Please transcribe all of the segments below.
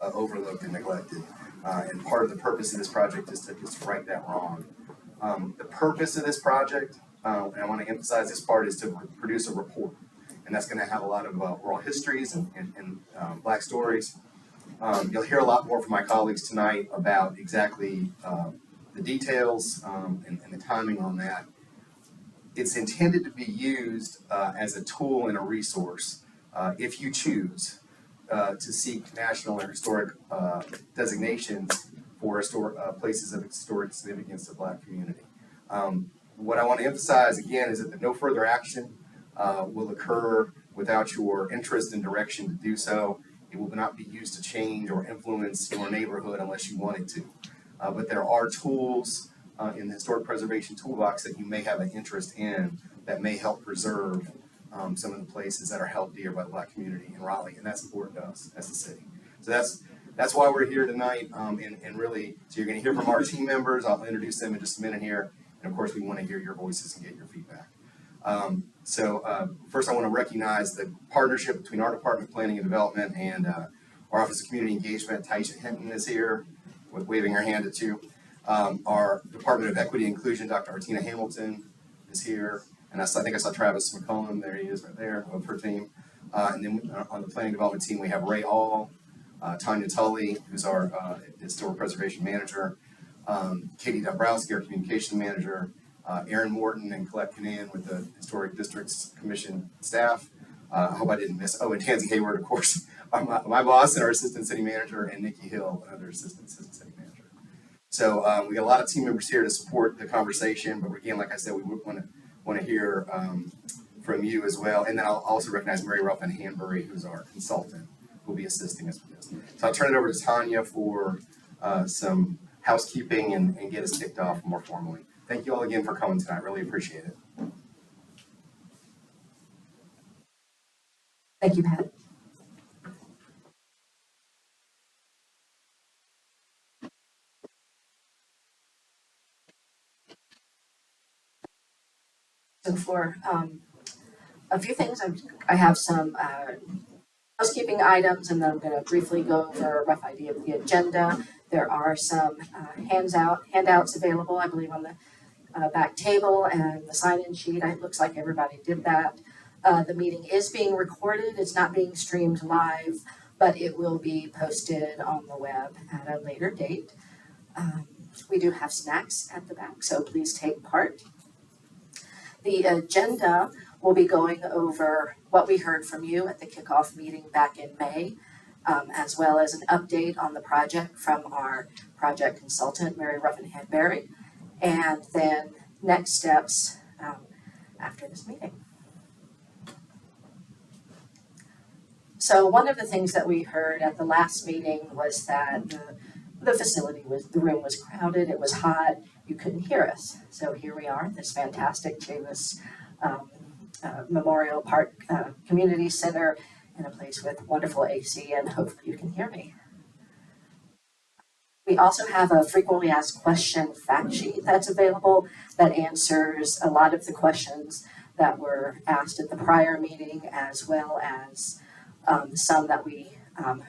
overlooked and neglected. And part of the purpose of this project is to right that wrong. The purpose of this project, and I want to emphasize this part, is to produce a report. And that's going to have a lot of oral histories and Black stories. You'll hear a lot more from my colleagues tonight about exactly the details and the timing on that. It's intended to be used as a tool and a resource if you choose to seek national or historic designations for places of historic significance to the Black community. What I want to emphasize again is that no further action will occur without your interest and direction to do so. It will not be used to change or influence your neighborhood unless you want it to. But there are tools in the historic preservation toolbox that you may have an interest in that may help preserve some of the places that are held dear by the Black community in Raleigh, and that's important to us as a city. So that's why we're here tonight, and really, so you're going to hear from our team members. I'll introduce them in just a minute here, and of course we want to hear your voices and get your feedback. First I want to recognize the partnership between our Department of Planning and Development and our Office of Community Engagement. Taisha Hinton is here, waving her hand at you. Our Department of Equity and Inclusion, Dr. Artina Hamilton is here. And I think I saw Travis McCollum, there he is right there, of her team. And then on the Planning Development team, we have Ray All, Taisha Tully, who's our Historic Preservation Manager, Katie Dabrowski, our Communication Manager, Aaron Morton and Colette Canan with the Historic Districts Commission staff. I hope I didn't miss, and Tansy Hayward, of course, my boss and our Assistant City Manager, and Nikki Hill, another Assistant City Manager. So we got a lot of team members here to support the conversation, but again, like I said, we would want to hear from you as well. And then I'll also recognize Mary Ruffin Hanbury, who's our consultant, who will be assisting us with this. So I'll turn it over to Tanya for some housekeeping and get us kicked off more formally. Thank you all again for coming tonight. Really appreciate it. Thank you, Pat. So for a few things, I have some housekeeping items, and then I'm going to briefly go over a rough idea of the agenda. There are some handouts available, I believe, on the back table and the sign-in sheet. It looks like everybody did that. The meeting is being recorded. It's not being streamed live, but it will be posted on the web at a later date. We do have snacks at the back, so please take part. The agenda will be going over what we heard from you at the kickoff meeting back in May, as well as an update on the project from our project consultant, Mary Ruffin Hanbury, and then next steps after this meeting. So one of the things that we heard at the last meeting was that the room was crowded, it was hot, you couldn't hear us. So here we are, this fantastic Chavis Memorial Park Community Center in a place with wonderful AC, and hopefully you can hear me. We also have a frequently asked question fact sheet that's available that answers a lot of the questions that were asked at the prior meeting, as well as some that we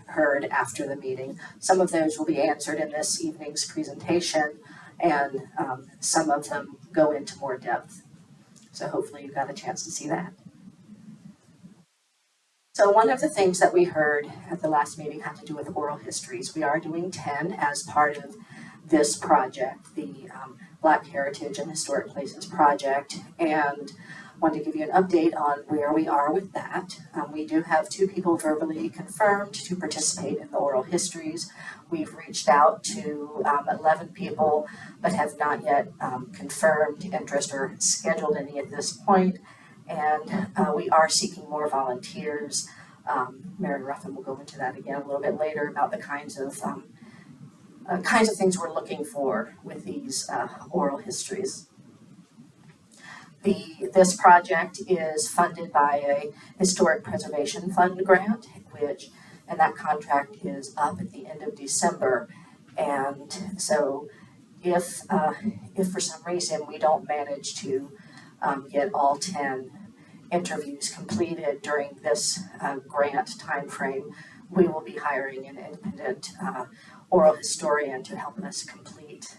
heard after the meeting. Some of those will be answered in this evening's presentation, and some of them go into more depth. So hopefully you got a chance to see that. So one of the things that we heard at the last meeting had to do with oral histories. We are doing 10 as part of this project, the Black Heritage and Historic Places Project, and want to give you an update on where we are with that. We do have 2 people verbally confirmed to participate in the oral histories. We've reached out to 11 people, but have not yet confirmed interest or scheduled any at this point. And we are seeking more volunteers. Mary Ruffin will go into that again a little bit later about the kinds of things we're looking for with these oral histories. This project is funded by a Historic Preservation Fund grant, and that contract is up at the end of December. And so if for some reason we don't manage to get all 10 interviews completed during this grant timeframe, we will be hiring an independent oral historian to help us complete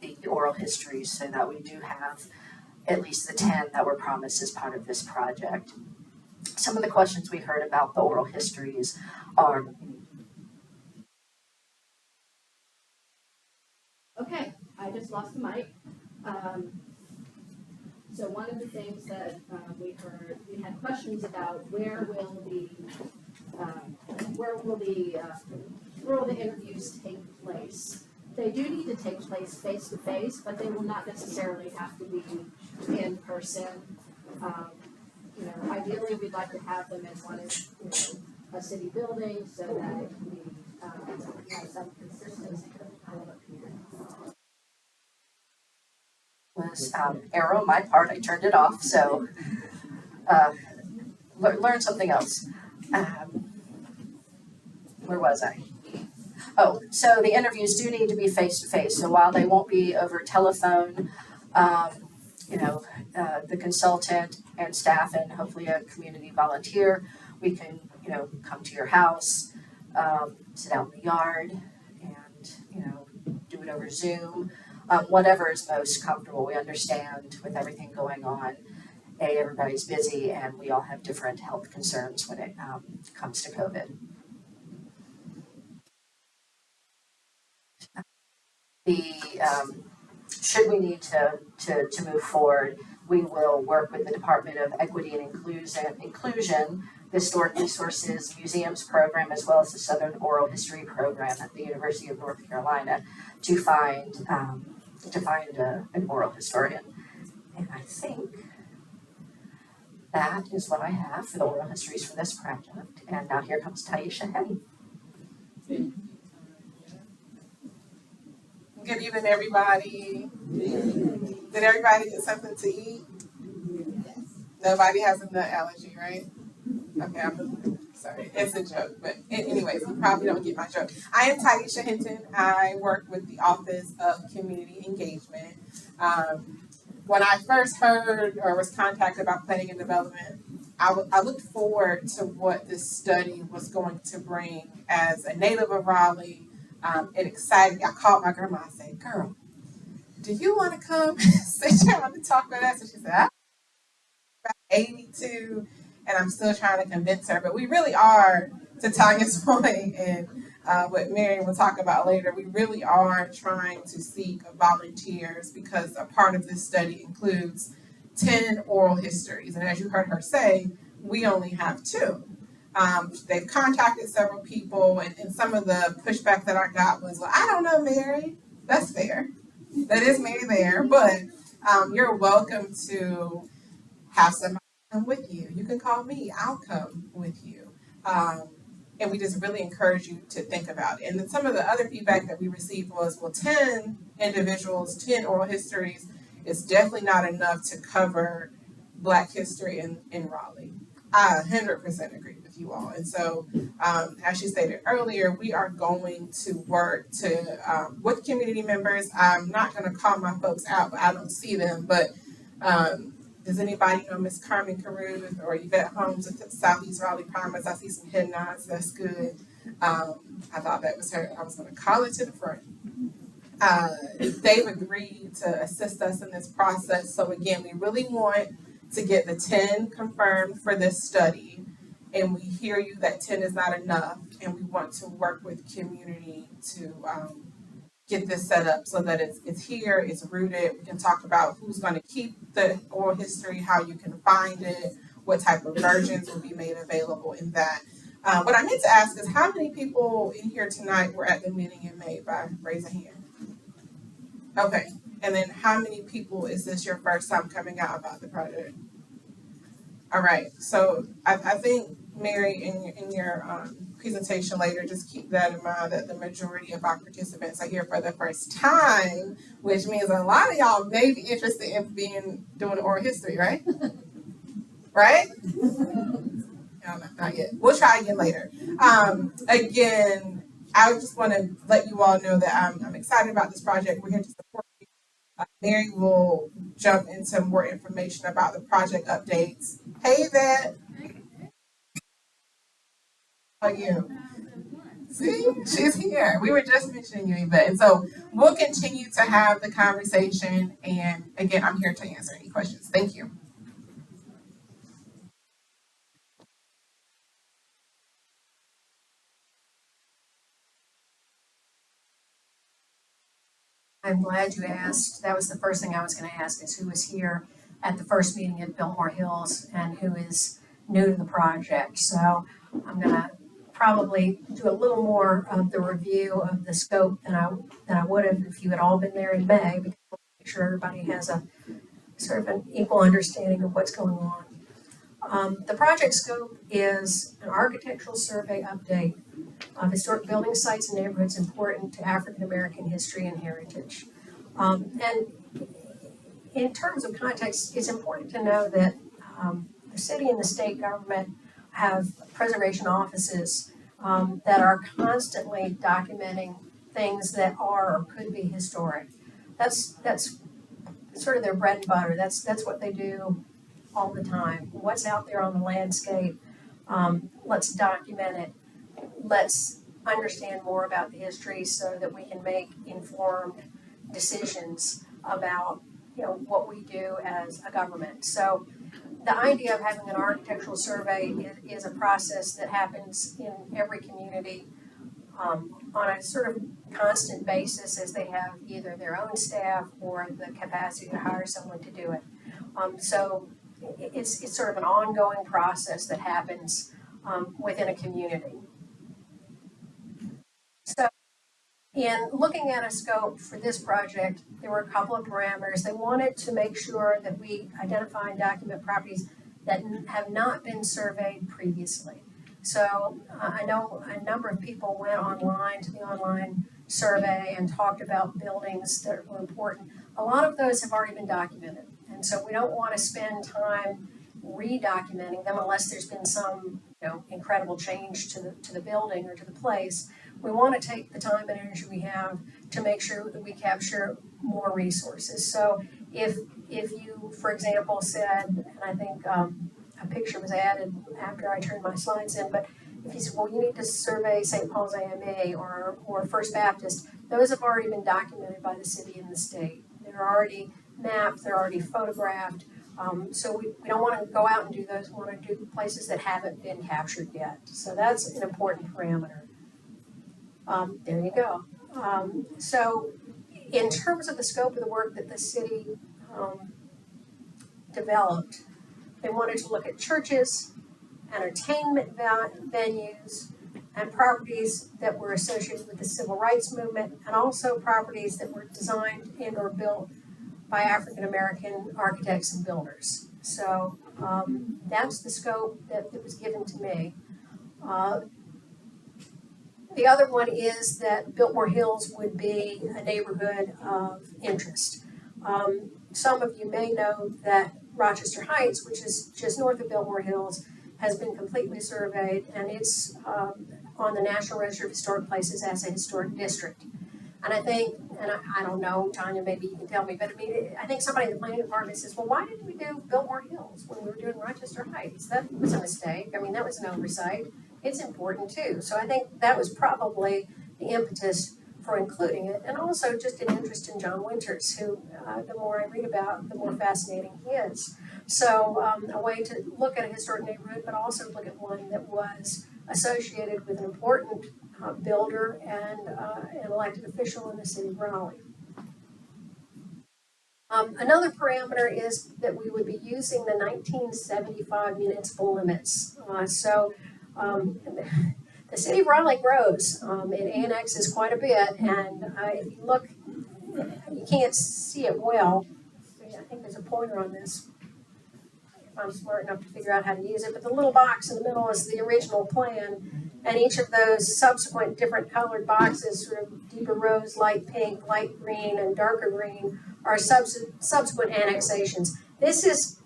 the oral histories so that we do have at least the 10 that were promised as part of this project. Some of the questions we heard about the oral histories are, okay, I just lost the mic. So one of the things that we heard, we had questions about where will the interviews take place? They do need to take place face to face, but they will not necessarily have to be in person. Ideally, we'd like to have them in one of a city building so that it can be have some consistency. was error on my part. I turned it off, so learn something else. Where was I? Oh, so the interviews do need to be face to face. So while they won't be over telephone, the consultant and staff and hopefully a community volunteer, we can, come to your house, sit out in the yard and, do it over Zoom, whatever is most comfortable. We understand with everything going on, everybody's busy and we all have different health concerns when it comes to COVID. Should we need to move forward, we will work with the Department of Equity and Inclusion, the Historic Resources Museums Program, as well as the Southern Oral History Program at the University of North Carolina to find an oral historian. And I think that is what I have for the oral histories for this project. And now here comes Taisha Hinton. Good evening, everybody. Did everybody get something to eat? Yes. Nobody has a nut allergy, right? Okay, I'm sorry. It's a joke, but anyways, you probably don't get my joke. I am Taisha Hinton. I work with the Office of Community Engagement. When I first heard or was contacted about planning and development, I looked forward to what this study was going to bring as a native of Raleigh. It excited me. I called my grandma and said, "Girl, do you want to come sit down and talk with us?" And she said, "I'm about 82, and I'm still trying to convince her." But we really are, to Tanya's point, and what Mary will talk about later, we really are trying to seek volunteers because a part of this study includes 10 oral histories. And as you heard her say, we only have 2. They've contacted several people, and some of the pushback that I got was, "Well, I don't know, Mary." That's fair. That is Mary there, but you're welcome to have somebody come with you. You can call me. I'll come with you. And we just really encourage you to think about it. And then some of the other feedback that we received was, well, 10 individuals, 10 oral histories is definitely not enough to cover Black history in Raleigh. I 100% agree with you all. And so, as she stated earlier, we are going to work with community members. I'm not going to call my folks out, but I don't see them. But does anybody know Miss Carmen Caruth or Yvette Holmes at Southeast Raleigh Promise? I see some head nods. That's good. I thought that was her. I was going to call it to the front. They've agreed to assist us in this process. So again, we really want to get the 10 confirmed for this study, and we hear you that 10 is not enough, and we want to work with community to get this set up so that it's here, it's rooted. We can talk about who's going to keep the oral history, how you can find it, what type of versions will be made available in that. What I meant to ask is how many people in here tonight were at the meeting in May? By raise a hand. Okay. And then how many people is this your first time coming out about the project? All right. So I think, Mary, in your presentation later, just keep that in mind that the majority of our participants are here for the first time, which means a lot of y'all may be interested in doing oral history, right? Right? No, not yet. We'll try again later. Again, I just want to let you all know that I'm excited about this project. We're here to support you. Mary will jump into more information about the project updates. Hey, Yvette. How are you? See, she's here. We were just mentioning you, Yvette. And so we'll continue to have the conversation. And again, I'm here to answer any questions. Thank you. I'm glad you asked. That was the first thing I was gonna ask, is who was here at the first meeting at Biltmore Hills and who is new to the project. So I'm gonna probably do a little more of the review of the scope than I would have if you had all been there in May, because I want to make sure everybody has a sort of an equal understanding of what's going on. The project scope is an architectural survey update of historic building sites and neighborhoods important to African American history and heritage. And in terms of context, it's important to know that the city and the state government have preservation offices that are constantly documenting things that are or could be historic. That's sort of their bread and butter. That's what they do all the time. What's out there on the landscape? Let's document it. Let's understand more about the history so that we can make informed decisions about, what we do as a government. So the idea of having an architectural survey is a process that happens in every community on a sort of constant basis, as they have either their own staff or the capacity to hire someone to do it. So it's sort of an ongoing process that happens within a community. So in looking at a scope for this project, there were a couple of parameters. They wanted to make sure that we identify and document properties that have not been surveyed previously. So I know a number of people went online to the online survey and talked about buildings that were important. A lot of those have already been documented. And so we don't want to spend time re-documenting them unless there's been some, incredible change to the building or to the place. We want to take the time and energy we have to make sure that we capture more resources. So if you, for example, said, and I think a picture was added after I turned my slides in, but if you said, well, you need to survey St. Paul's AMA or First Baptist, those have already been documented by the city and the state. They're already mapped, they're already photographed. So we don't want to go out and do those. We want to do places that haven't been captured yet. So that's an important parameter. There you go. So in terms of the scope of the work that the city developed, they wanted to look at churches, entertainment venues, and properties that were associated with the civil rights movement, and also properties that were designed and or built by African American architects and builders. So that's the scope that was given to me. The other one is that Biltmore Hills would be a neighborhood of interest. Some of you may know that Rochester Heights, which is just north of Biltmore Hills, has been completely surveyed, and it's on the National Register of Historic Places as a historic district. And I think, and I don't know, Tanya, maybe you can tell me, but I think somebody in the planning department says, well, why didn't we do Biltmore Hills when we were doing Rochester Heights? That was a mistake. I mean, that was an oversight. It's important too. So I think that was probably the impetus for including it, and also just an interest in John Winters, who the more I read about, the more fascinating he is. So a way to look at a historic neighborhood, but also look at one that was associated with an important builder and an elected official in the city of Raleigh. Another parameter is that we would be using the 1975 municipal limits. The city of Raleigh grows. It annexes quite a bit, and if you look, you can't see it well. I think there's a pointer on this, if I'm smart enough to figure out how to use it, but the little box in the middle is the original plan, and each of those subsequent different colored boxes, sort of deeper rose, light pink, light green, and darker green, are subsequent annexations. This is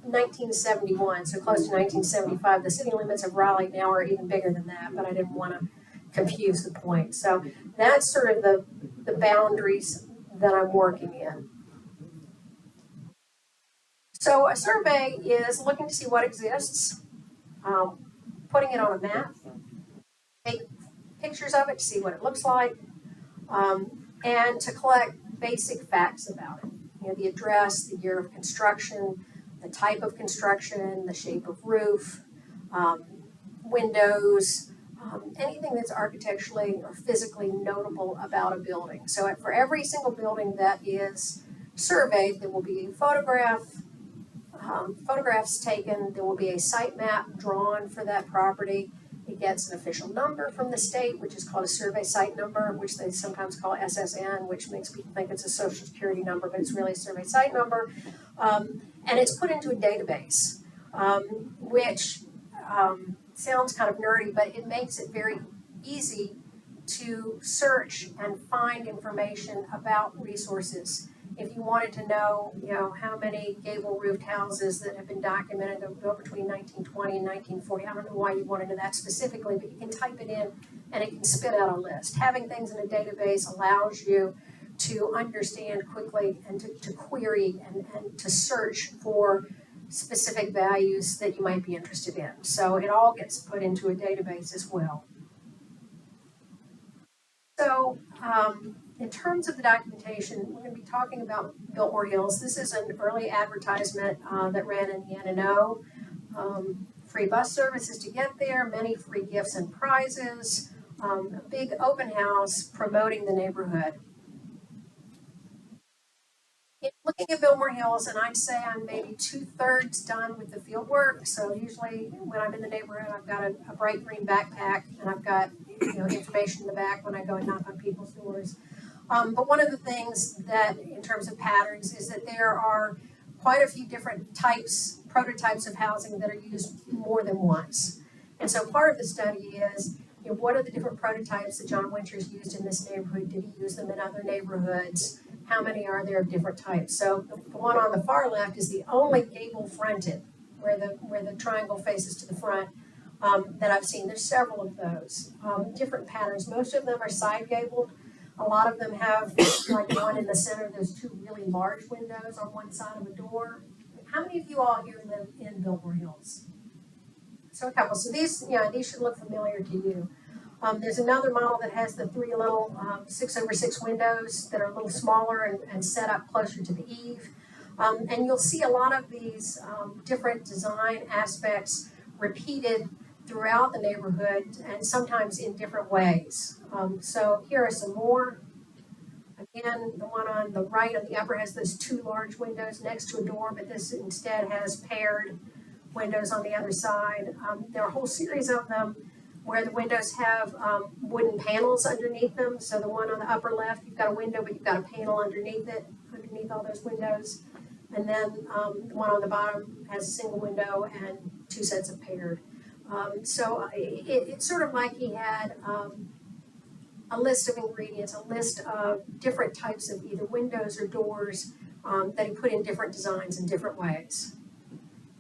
1971, so close to 1975. The city limits of Raleigh now are even bigger than that, but I didn't want to confuse the point. So that's sort of the boundaries that I'm working in. So a survey is looking to see what exists, putting it on a map, take pictures of it to see what it looks like, and to collect basic facts about it. You know, the address, the year of construction, the type of construction, the shape of roof, windows, anything that's architecturally or physically notable about a building. So for every single building that is surveyed, there will be a photographs taken, there will be a site map drawn for that property. It gets an official number from the state, which is called a survey site number, which they sometimes call SSN, which makes people think it's a social security number, but it's really a survey site number. And it's put into a database, which sounds kind of nerdy, but it makes it very easy to search and find information about resources. If you wanted to know, you know, how many gable roofed houses that have been documented that were built between 1920 and 1940, I don't know why you want to know that specifically, but you can type it in and it can spit out a list. Having things in a database allows you to understand quickly and to query and to search for specific values that you might be interested in. So it all gets put into a database as well. So in terms of the documentation, we're going to be talking about Biltmore Hills. This is an early advertisement that ran in the N&O. Free bus services to get there, many free gifts and prizes, a big open house promoting the neighborhood. In looking at Biltmore Hills, and I'd say I'm maybe 2/3 done with the field work. So usually when I'm in the neighborhood, I've got a bright green backpack and I've got, you know, information in the back when I go and knock on people's doors. But one of the things that, in terms of patterns, is that there are quite a few different prototypes of housing that are used more than once. And so part of the study is, you know, what are the different prototypes that John Winters used in this neighborhood? Did he use them in other neighborhoods? How many are there of different types? So the one on the far left is the only gable fronted, where the triangle faces to the front, that I've seen. There's several of those, different patterns. Most of them are side gabled. A lot of them have, like the one in the center, there's two really large windows on one side of a door. How many of you all here live in Biltmore Hills? So a couple. So these should look familiar to you. There's another model that has the three little 6/6 windows that are a little smaller and set up closer to the eave. And you'll see a lot of these different design aspects repeated throughout the neighborhood and sometimes in different ways. So here are some more. Again, the one on the right on the upper has those two large windows next to a door, but this instead has paired windows on the other side. There are a whole series of them where the windows have wooden panels underneath them. So the one on the upper left, you've got a window, but you've got a panel underneath it, underneath all those windows. And then the one on the bottom has a single window and two sets of paired. So it's sort of like he had a list of ingredients, a list of different types of either windows or doors that he put in different designs in different ways.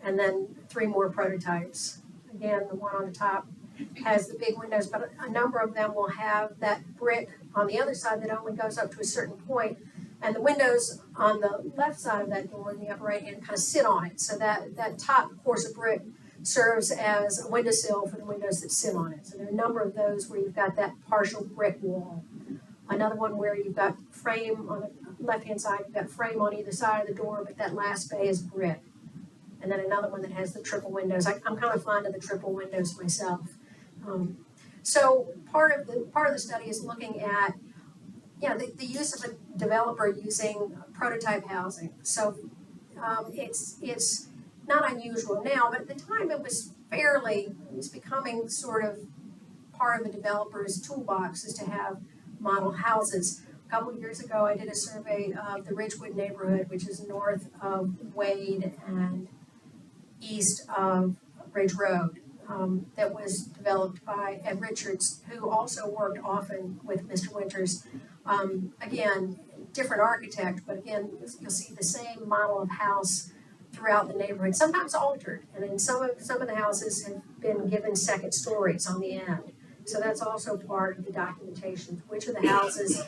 And then three more prototypes. Again, the one on the top has the big windows, but a number of them will have that brick on the other side that only goes up to a certain point. And the windows on the left side of that door in the upper right hand kind of sit on it. So that top course of brick serves as a windowsill for the windows that sit on it. So there are a number of those where you've got that partial brick wall. Another one where you've got frame on the left-hand side, you've got frame on either side of the door, but that last bay is brick. And then another one that has the triple windows. I'm kind of fond of the triple windows myself. So part of the study is looking at, the use of a developer using prototype housing. So it's not unusual now, but at the time it was becoming sort of part of a developer's toolbox is to have model houses. A couple of years ago, I did a survey of the Ridgewood neighborhood, which is north of Wade and east of Ridge Road, that was developed by Ed Richards, who also worked often with Mr. Winters. Again, different architect, but again, you'll see the same model of house throughout the neighborhood, sometimes altered, and then some of the houses have been given second stories on the end. So that's also part of the documentation. Which of the houses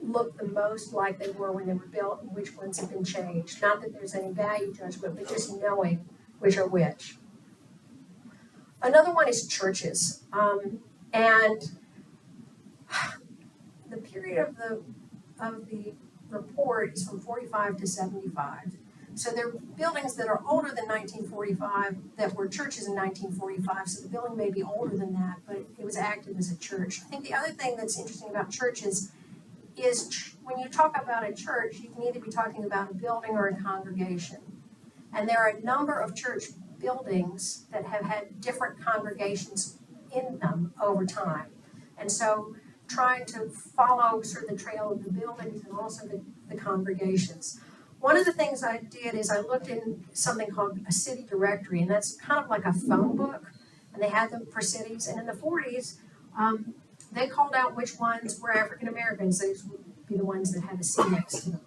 look the most like they were when they were built and which ones have been changed. Not that there's any value judgment, but just knowing which are which. Another one is churches. And the period of the report is from 45 to 75. So they're buildings that are older than 1945 that were churches in 1945. So the building may be older than that, but it was active as a church. I think the other thing that's interesting about churches is when you talk about a church, you can either be talking about a building or a congregation. And there are a number of church buildings that have had different congregations in them over time. And so trying to follow sort of the trail of the buildings and also the congregations. One of the things I did is I looked in something called a city directory, and that's kind of like a phone book, and they had them for cities. And in the 40s, they called out which ones were African Americans. Those would be the ones that had a C next to them.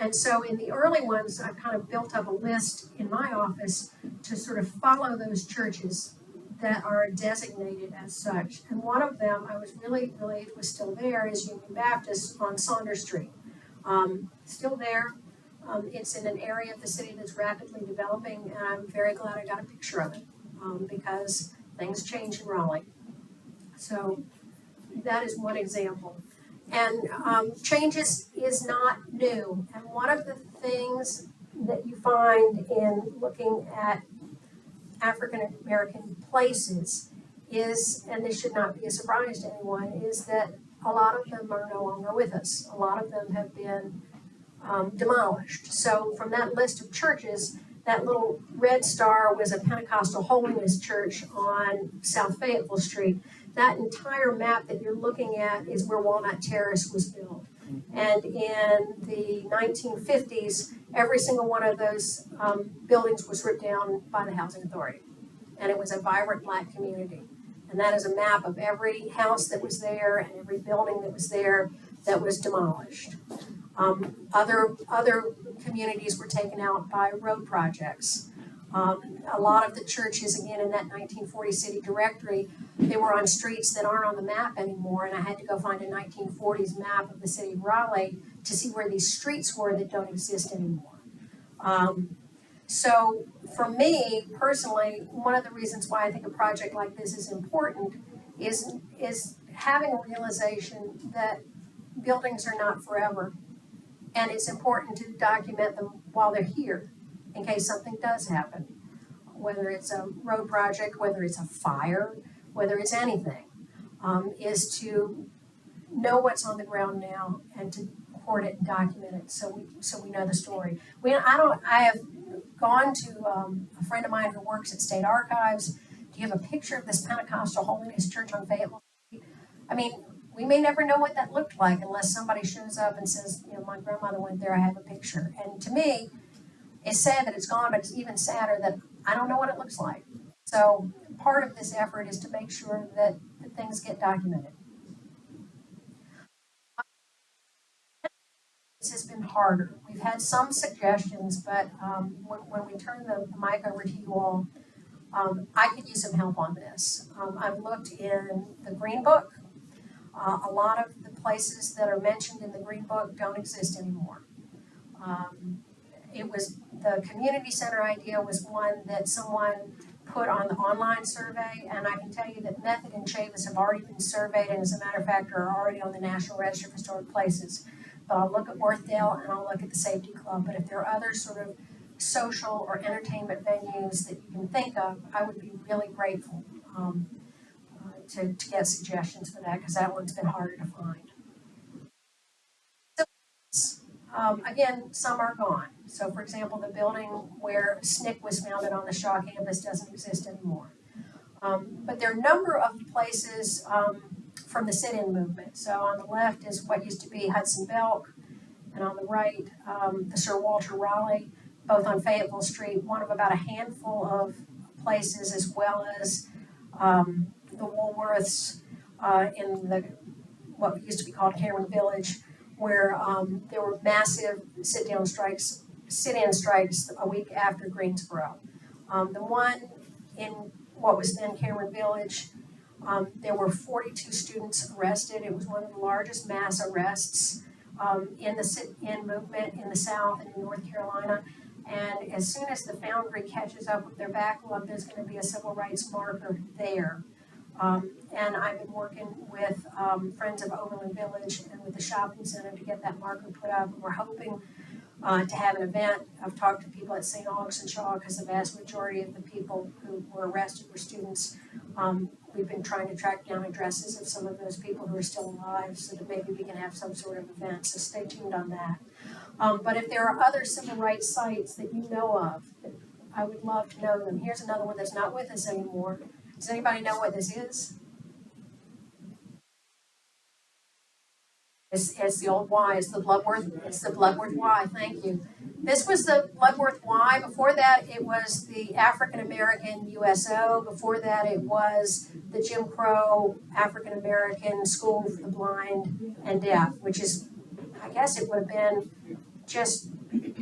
And so in the early ones, I kind of built up a list in my office to sort of follow those churches that are designated as such. And one of them I was really relieved was still there is Union Baptist on Saunders Street. Still there. It's in an area of the city that's rapidly developing, and I'm very glad I got a picture of it because things change in Raleigh. So that is one example. And changes is not new. And one of the things that you find in looking at African American places is, and this should not be a surprise to anyone, is that a lot of them are no longer with us. A lot of them have been demolished. So from that list of churches, that little red star was a Pentecostal Holiness Church on South Fayetteville Street. That entire map that you're looking at is where Walnut Terrace was built. And in the 1950s, every single one of those buildings was ripped down by the Housing Authority. And it was a vibrant Black community. And that is a map of every house that was there and every building that was there that was demolished. Other communities were taken out by road projects. A lot of the churches, again, in that 1940 city directory, they were on streets that aren't on the map anymore, and I had to go find a 1940s map of the city of Raleigh to see where these streets were that don't exist anymore. So for me, personally, one of the reasons why I think a project like this is important is having a realization that buildings are not forever, and it's important to document them while they're here in case something does happen, whether it's a road project, whether it's a fire, whether it's anything, is to know what's on the ground now and to record it and document it so we know the story. I have gone to a friend of mine who works at State Archives. Do you have a picture of this Pentecostal Holiness Church on Fayetteville Street? I mean, we may never know what that looked like unless somebody shows up and says, you know, my grandmother went there, I have a picture. And to me, it's sad that it's gone, but it's even sadder that I don't know what it looks like. So part of this effort is to make sure that things get documented. This has been harder. We've had some suggestions, but when we turn the mic over to you all, I could use some help on this. I've looked in the Green Book. A lot of the places that are mentioned in the Green Book don't exist anymore. It was the community center idea was one that someone put on the online survey, and I can tell you that Method and Chavis have already been surveyed, and as a matter of fact are already on the National Register of Historic Places. But I'll look at Worthdale and I'll look at the Safety Club. But if there are other sort of social or entertainment venues that you can think of, I would be really grateful to get suggestions for that, because that one's been harder to find. Again, some are gone. So for example, the building where SNCC was founded on the Shaw campus doesn't exist anymore. But there are a number of places from the sit-in movement. So on the left is what used to be Hudson Belk, and on the right, the Sir Walter Raleigh, both on Fayetteville Street, one of about a handful of places, as well as the Woolworths in the what used to be called Cameron Village, where there were massive sit-in strikes a week after Greensboro. The one in what was then Cameron Village, there were 42 students arrested. It was one of the largest mass arrests in the sit-in movement in the South and in North Carolina. And as soon as the Foundry catches up with their backlog, there's going to be a civil rights marker there. And I've been working with Friends of Overland Village and with the shopping center to get that marker put up. We're hoping to have an event. I've talked to people at St. Augustine and Shaw because the vast majority of the people who were arrested were students. We've been trying to track down addresses of some of those people who are still alive so that maybe we can have some sort of event. So stay tuned on that. But if there are other civil rights sites that you know of, I would love to know them. Here's another one that's not with us anymore. Does anybody know what this is? It's the old Y, it's the Bloodworth Y, thank you. This was the Bloodworth Y. Before that, it was the African American USO. Before that, it was the Jim Crow African American School for the Blind and Deaf, which is, I guess it would have been just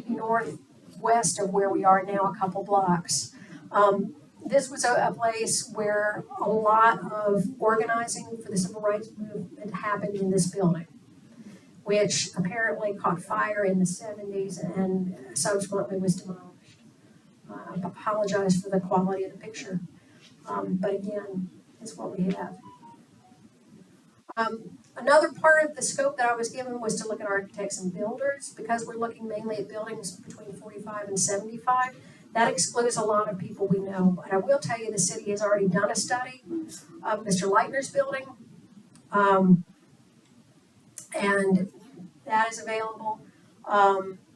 northwest of where we are now, a couple blocks. This was a place where a lot of organizing for the civil rights movement happened in this building, which apparently caught fire in the 70s and subsequently was demolished. I apologize for the quality of the picture, but again, it's what we have. Another part of the scope that I was given was to look at architects and builders. Because we're looking mainly at buildings between 45 and 75, that excludes a lot of people we know. But I will tell you the city has already done a study of Mr. Leitner's building. And that is available.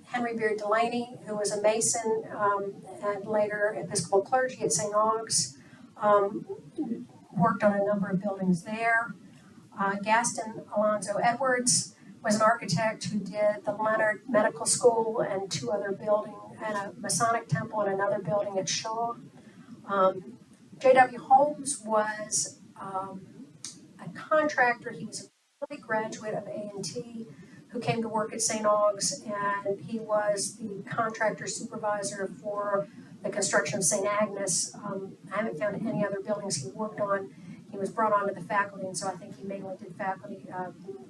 Henry Beard Delaney, who was a Mason and later Episcopal clergy at St. Aug's, worked on a number of buildings there. Gaston Alonzo Edwards was an architect who did the Leonard Medical School and two other buildings, and a Masonic temple and another building at Shaw. J.W. Holmes was a contractor. He was a early graduate of A&T who came to work at St. Aug's, and he was the contractor supervisor for the construction of St. Agnes. I haven't found any other buildings he worked on. He was brought onto the faculty, and so I think he mainly did faculty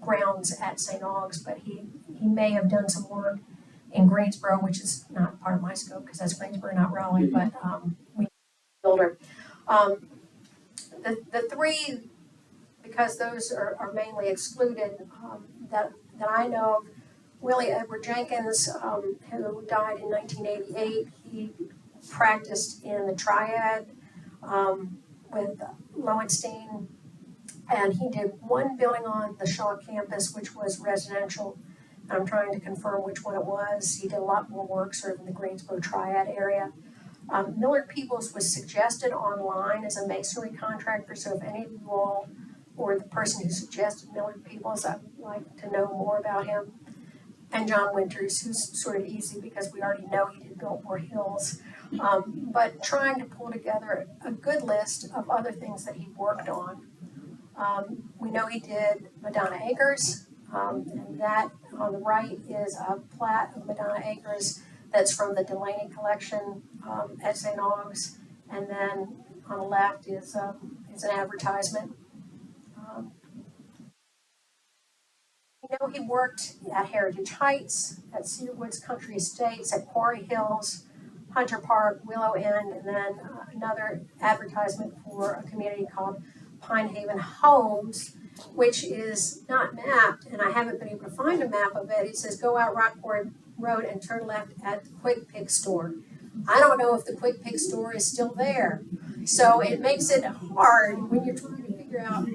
grounds at St. Aug's, but he may have done some work in Greensboro, which is not part of my scope because that's Greensboro, not Raleigh, but we builder. The three, because those are mainly excluded, that I know of, Willie Edward Jenkins, who died in 1988, he practiced in the Triad with Lowenstein, and he did one building on the Shaw campus, which was residential. I'm trying to confirm which one it was. He did a lot more work sort of in the Greensboro Triad area. Millard Peoples was suggested online as a masonry contractor, so if any of you all, or the person who suggested Millard Peoples, I'd like to know more about him. And John Winters, who's sort of easy because we already know he did Biltmore Hills. But trying to pull together a good list of other things that he worked on. We know he did Madonna Acres, and that on the right is a plat of Madonna Acres that's from the Delaney collection at St. Aug's, and then on the left is an advertisement. We know he worked at Heritage Heights, at Cedar Woods Country Estates, at Quarry Hills, Hunter Park, Willow End, and then another advertisement for a community called Pine Haven Homes, which is not mapped, and I haven't been able to find a map of it. It says go out Rockport Road and turn left at the Quick Pick store. I don't know if the Quick Pick store is still there. So it makes it hard when you're trying to figure out,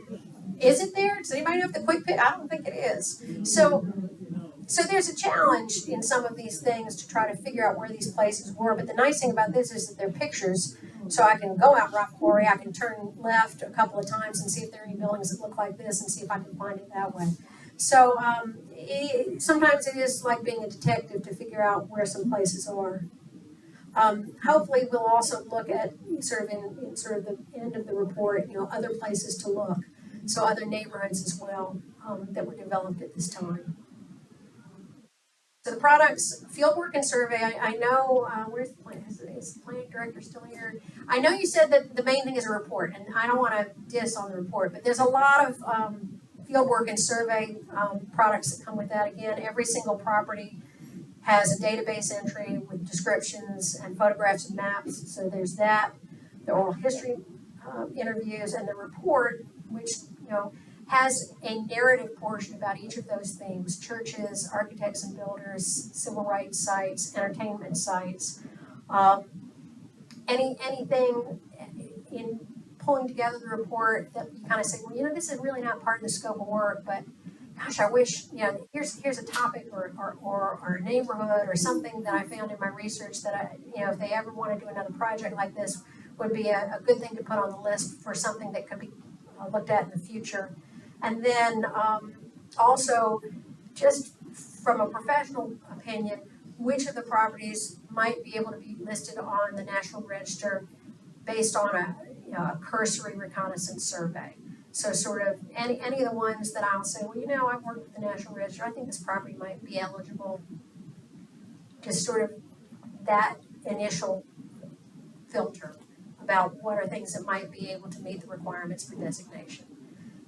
is it there? Does anybody know if the Quick Pick? I don't think it is. So there's a challenge in some of these things to try to figure out where these places were. But the nice thing about this is that they're pictures. So I can go out Rock Quarry, I can turn left a couple of times and see if there are any buildings that look like this and see if I can find it that way. So sometimes it is like being a detective to figure out where some places are. Hopefully we'll also look at sort of in sort of the end of the report, other places to look. So other neighborhoods as well that were developed at this time. So the products, fieldwork and survey, I know, is the planning director still here? I know you said that the main thing is a report, and I don't want to diss on the report, but there's a lot of fieldwork and survey products that come with that. Again, every single property has a database entry with descriptions and photographs and maps, so there's that. The oral history interviews and the report, which, has a narrative portion about each of those themes: churches, architects and builders, civil rights sites, entertainment sites. Anything in pulling together the report that you kind of say, well, this is really not part of the scope of work, but gosh, I wish, here's a topic or a neighborhood or something that I found in my research that if they ever want to do another project like this, would be a good thing to put on the list for something that could be looked at in the future. And then also, just from a professional opinion, which of the properties might be able to be listed on the National Register based on a cursory reconnaissance survey. So sort of any of the ones that I'll say, well, I've worked with the National Register, I think this property might be eligible. Just sort of that initial filter about what are things that might be able to meet the requirements for designation.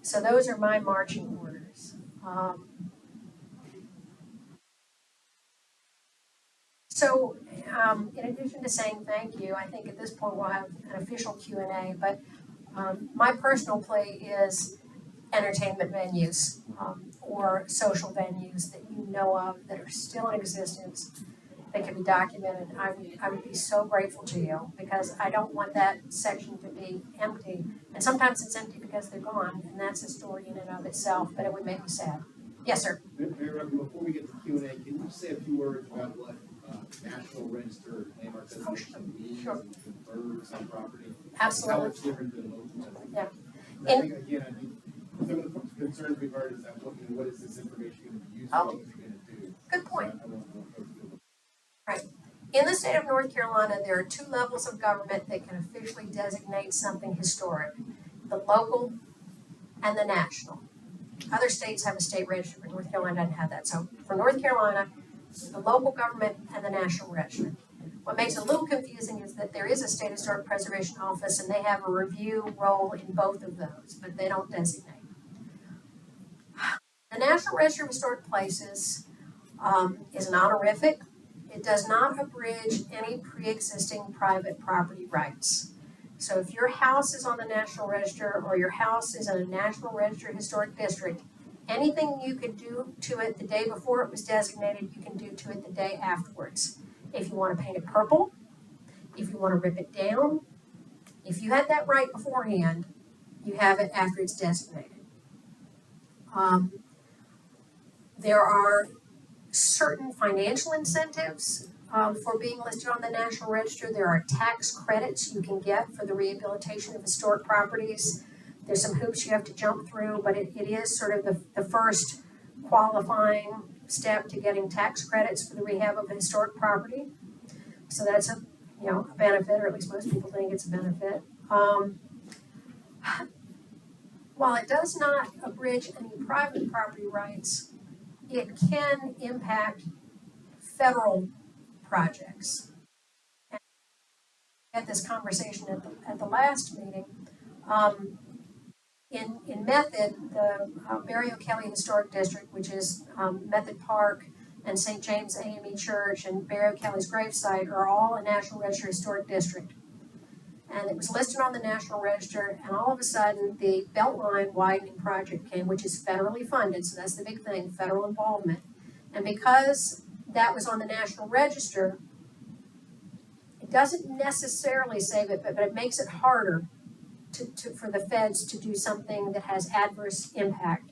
So those are my marching orders. So in addition to saying thank you, I think at this point we'll have an official Q&A, but my personal play is entertainment venues or social venues that you know of that are still in existence that can be documented. I would be so grateful to you, because I don't want that section to be empty. And sometimes it's empty because they're gone, and that's a story in and of itself, but it would make me sad. Yes, sir. Mayor, before we get to Q&A, can you say a few words about what National Register landmark designation means Sure. and confers on property? Absolutely. How it's different than local designation? Yeah. And I think, again, some of the concerns we've heard is that, what is this information going to be used for? Oh. What is it going to do? Good point. So I don't know if folks feel- In the state of North Carolina, there are two levels of government that can officially designate something historic: the local and the national. Other states have a state register, but North Carolina doesn't have that. So for North Carolina, the local government and the national register. What makes it a little confusing is that there is a state historic preservation office, and they have a review role in both of those, but they don't designate. The National Register of Historic Places is an honorific. It does not abridge any pre-existing private property rights. So if your house is on the National Register or your house is in a National Register Historic District, anything you could do to it the day before it was designated, you can do to it the day afterwards. If you want to paint it purple, if you want to rip it down, if you had that right beforehand, you have it after it's designated. There are certain financial incentives for being listed on the National Register. There are tax credits you can get for the rehabilitation of historic properties. There's some hoops you have to jump through, but it is sort of the first qualifying step to getting tax credits for the rehab of a historic property. So that's a benefit, or at least most people think it's a benefit. While it does not abridge any private property rights, it can impact federal projects. And we had this conversation at the last meeting. In Method, the Barry O'Kelly Historic District, which is Method Park and St. James AME Church and Barry O'Kelly's gravesite, are all a National Register Historic District. And it was listed on the National Register, and all of a sudden the Beltline widening project came, which is federally funded, so that's the big thing, federal involvement. And because that was on the National Register, it doesn't necessarily save it, but it makes it harder for the feds to do something that has adverse impact.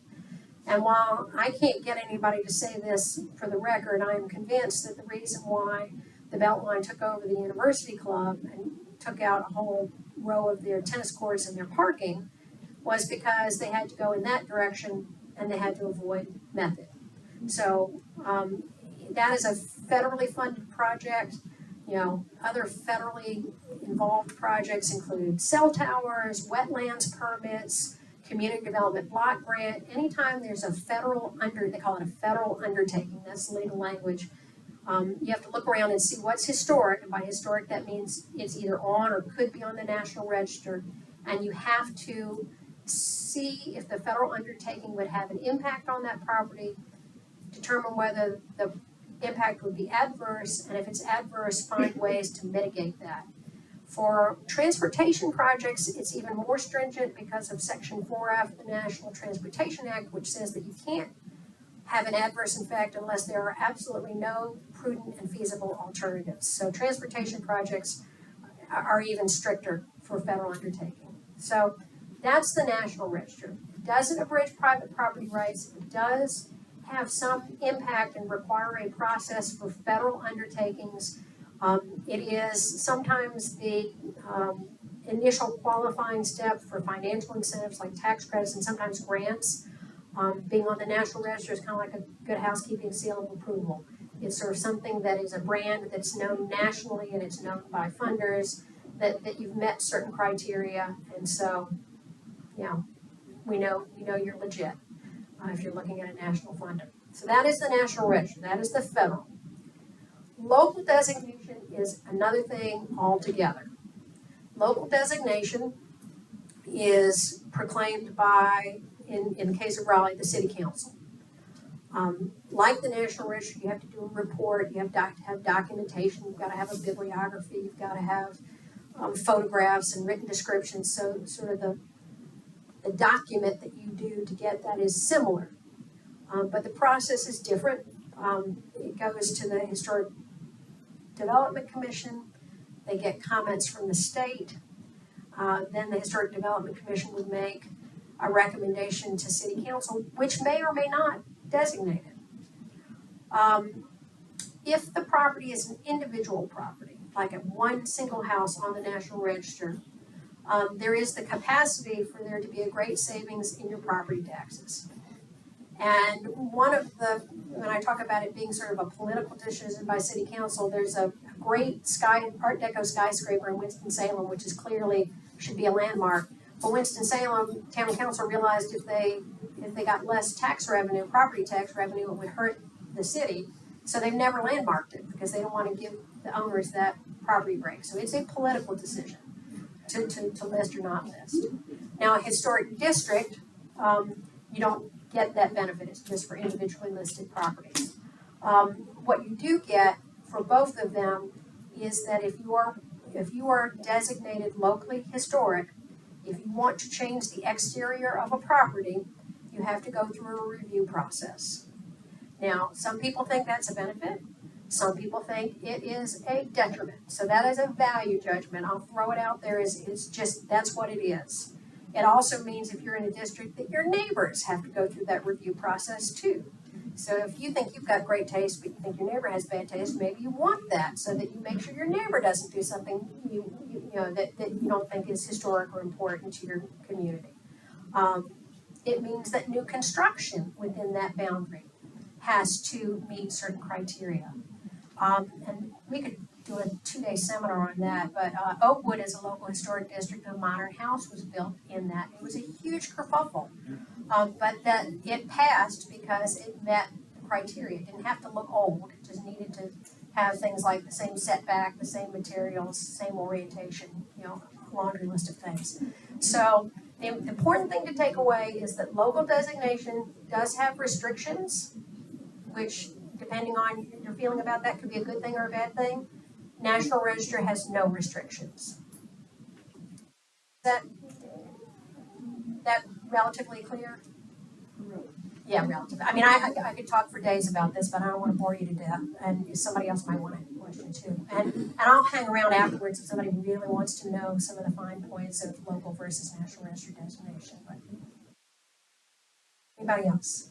And while I can't get anybody to say this for the record, I am convinced that the reason why the Beltline took over the University Club and took out a whole row of their tennis courts and their parking was because they had to go in that direction and they had to avoid Method. So that is a federally funded project. Other federally involved projects include cell towers, wetlands permits, community development block grant. Anytime there's a federal they call it a federal undertaking, that's legal language. You have to look around and see what's historic, and by historic that means it's either on or could be on the National Register, and you have to see if the federal undertaking would have an impact on that property, determine whether the impact would be adverse, and if it's adverse, find ways to mitigate that. For transportation projects, it's even more stringent because of Section 4F of the National Transportation Act, which says that you can't have an adverse effect unless there are absolutely no prudent and feasible alternatives. So transportation projects are even stricter for federal undertaking. So that's the National Register. It doesn't abridge private property rights. It does have some impact and require a process for federal undertakings. It is sometimes the initial qualifying step for financial incentives like tax credits and sometimes grants. Being on the National Register is kind of like a good housekeeping seal of approval. It's sort of something that is a brand that's known nationally and it's known by funders that you've met certain criteria, and so, we know you're legit if you're looking at a national funder. So that is the National Register. That is the federal. Local designation is another thing altogether. Local designation is proclaimed by, in the case of Raleigh, the City Council. Like the National Register, you have to do a report, you have to have documentation, you've got to have a bibliography, you've got to have photographs and written descriptions, so sort of the document that you do to get that is similar. But the process is different. It goes to the Historic Development Commission, they get comments from the state, then the Historic Development Commission would make a recommendation to City Council, which may or may not designate it. If the property is an individual property, like at one single house on the National Register, there is the capacity for there to be a great savings in your property taxes. And one of when I talk about it being sort of a political decision by City Council, there's a great Art Deco skyscraper in Winston-Salem, which is clearly should be a landmark. But Winston-Salem Town Council realized if they got less tax revenue, property tax revenue, it would hurt the city. So they've never landmarked it because they don't want to give the owners that property break. So it's a political decision to list or not list. Now, a historic district, you don't get that benefit. It's just for individually listed properties. What you do get for both of them is that if you are designated locally historic, if you want to change the exterior of a property, you have to go through a review process. Now, some people think that's a benefit. Some people think it is a detriment. So that is a value judgment. I'll throw it out there. It's just, that's what it is. It also means if you're in a district that your neighbors have to go through that review process too. So if you think you've got great taste, but you think your neighbor has bad taste, maybe you want that so that you make sure your neighbor doesn't do something that you don't think is historic or important to your community. It means that new construction within that boundary has to meet certain criteria. And we could do a 2-day seminar on that, but Oakwood is a local historic district. A modern house was built in that. It was a huge kerfuffle, but that it passed because it met the criteria. It didn't have to look old. It just needed to have things like the same setback, the same materials, same orientation, a laundry list of things. So the important thing to take away is that local designation does have restrictions, which depending on your feeling about that could be a good thing or a bad thing. National Register has no restrictions. Is that relatively clear? Yeah, relatively. I mean, I could talk for days about this, but I don't want to bore you to death. And somebody else might want to question too. And I'll hang around afterwards if somebody really wants to know some of the fine points of local versus National Register designation. But anybody else?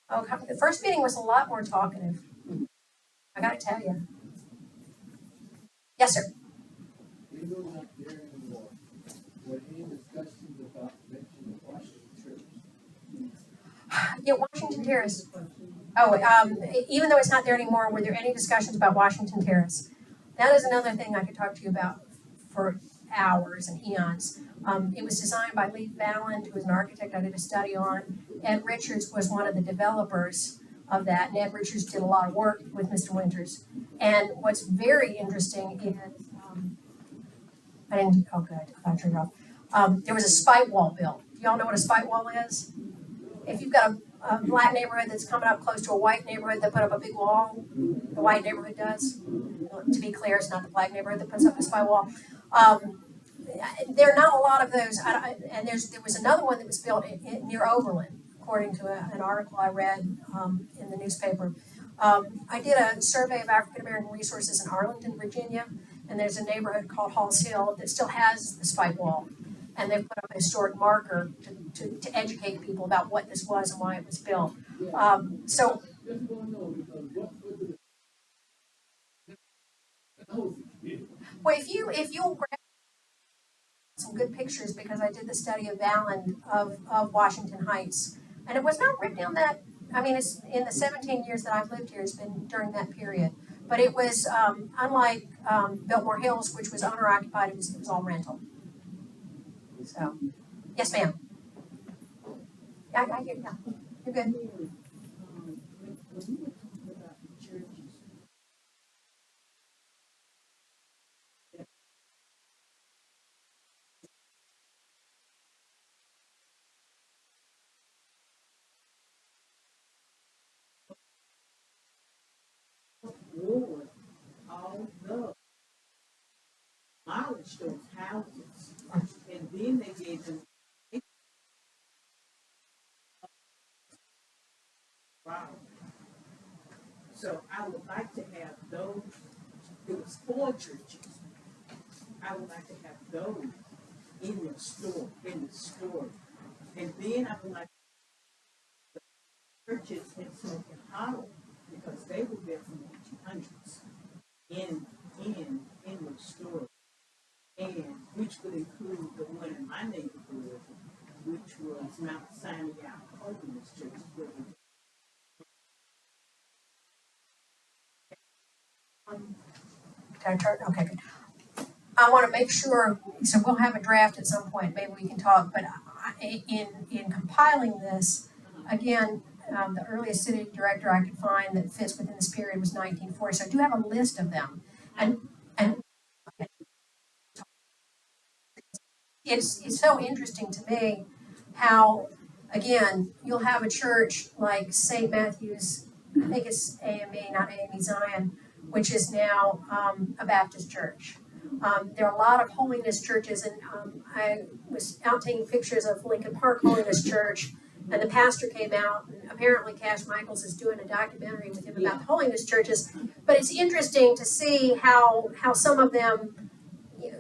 Oh, the first meeting was a lot more talkative. I gotta tell you. Yes, sir. Even though not there anymore, were any discussions about mentioning Washington Church? Yeah, Washington Terrace. Even though it's not there anymore, were there any discussions about Washington Terrace? That is another thing I could talk to you about for hours and eons. It was designed by Lee Valland, who was an architect I did a study on. Ed Richards was one of the developers of that, and Ed Richards did a lot of work with Mr. Winters. And what's very interesting is, there was a spite wall built. Do y'all know what a spite wall is? If you've got a black neighborhood that's coming up close to a white neighborhood that put up a big wall. The white neighborhood does. To be clear, it's not the black neighborhood that puts up this high wall. There are not a lot of those, and there was another one that was built near Overland, according to an article I read in the newspaper. I did a survey of African American resources in Arlington, Virginia, and there's a neighborhood called Halls Hill that still has the spike wall. And they've put up a historic marker to educate people about what this was and why it was built. So Just wanna know, because what was it? That was it. well, if you'll grab some good pictures, because I did the study of Vallon of Washington Heights, and it was not written in that. I mean, it's in the 17 years that I've lived here, it's been during that period. But it was unlike Biltmore Hills, which was owner occupied. It was all rental. So, yes, ma'am. I get that. You're good. When you were talking about the churches, Lord, all the demolished those houses, and then they gave them. Wow. So I would like to have those, it was 4 churches. I would like to have those in the store. And then I would like the churches in Smoking Hollow, because they were there from the 1800s in the store. And which would include the one in my neighborhood, which was Mount Sinai Holiness Church, where we Okay, good. I want to make sure, so we'll have a draft at some point, maybe we can talk, but in compiling this, again, the earliest city director I could find that fits within this period was 1940, so I do have a list of them. And it's so interesting to me how, again, you'll have a church like St. Matthew's, I think it's AME, not AME Zion, which is now a Baptist church. There are a lot of holiness churches, and I was out taking pictures of Lincoln Park Holiness Church, and the pastor came out, and apparently Cash Michaels is doing a documentary with him about the holiness churches. But it's interesting to see how some of them,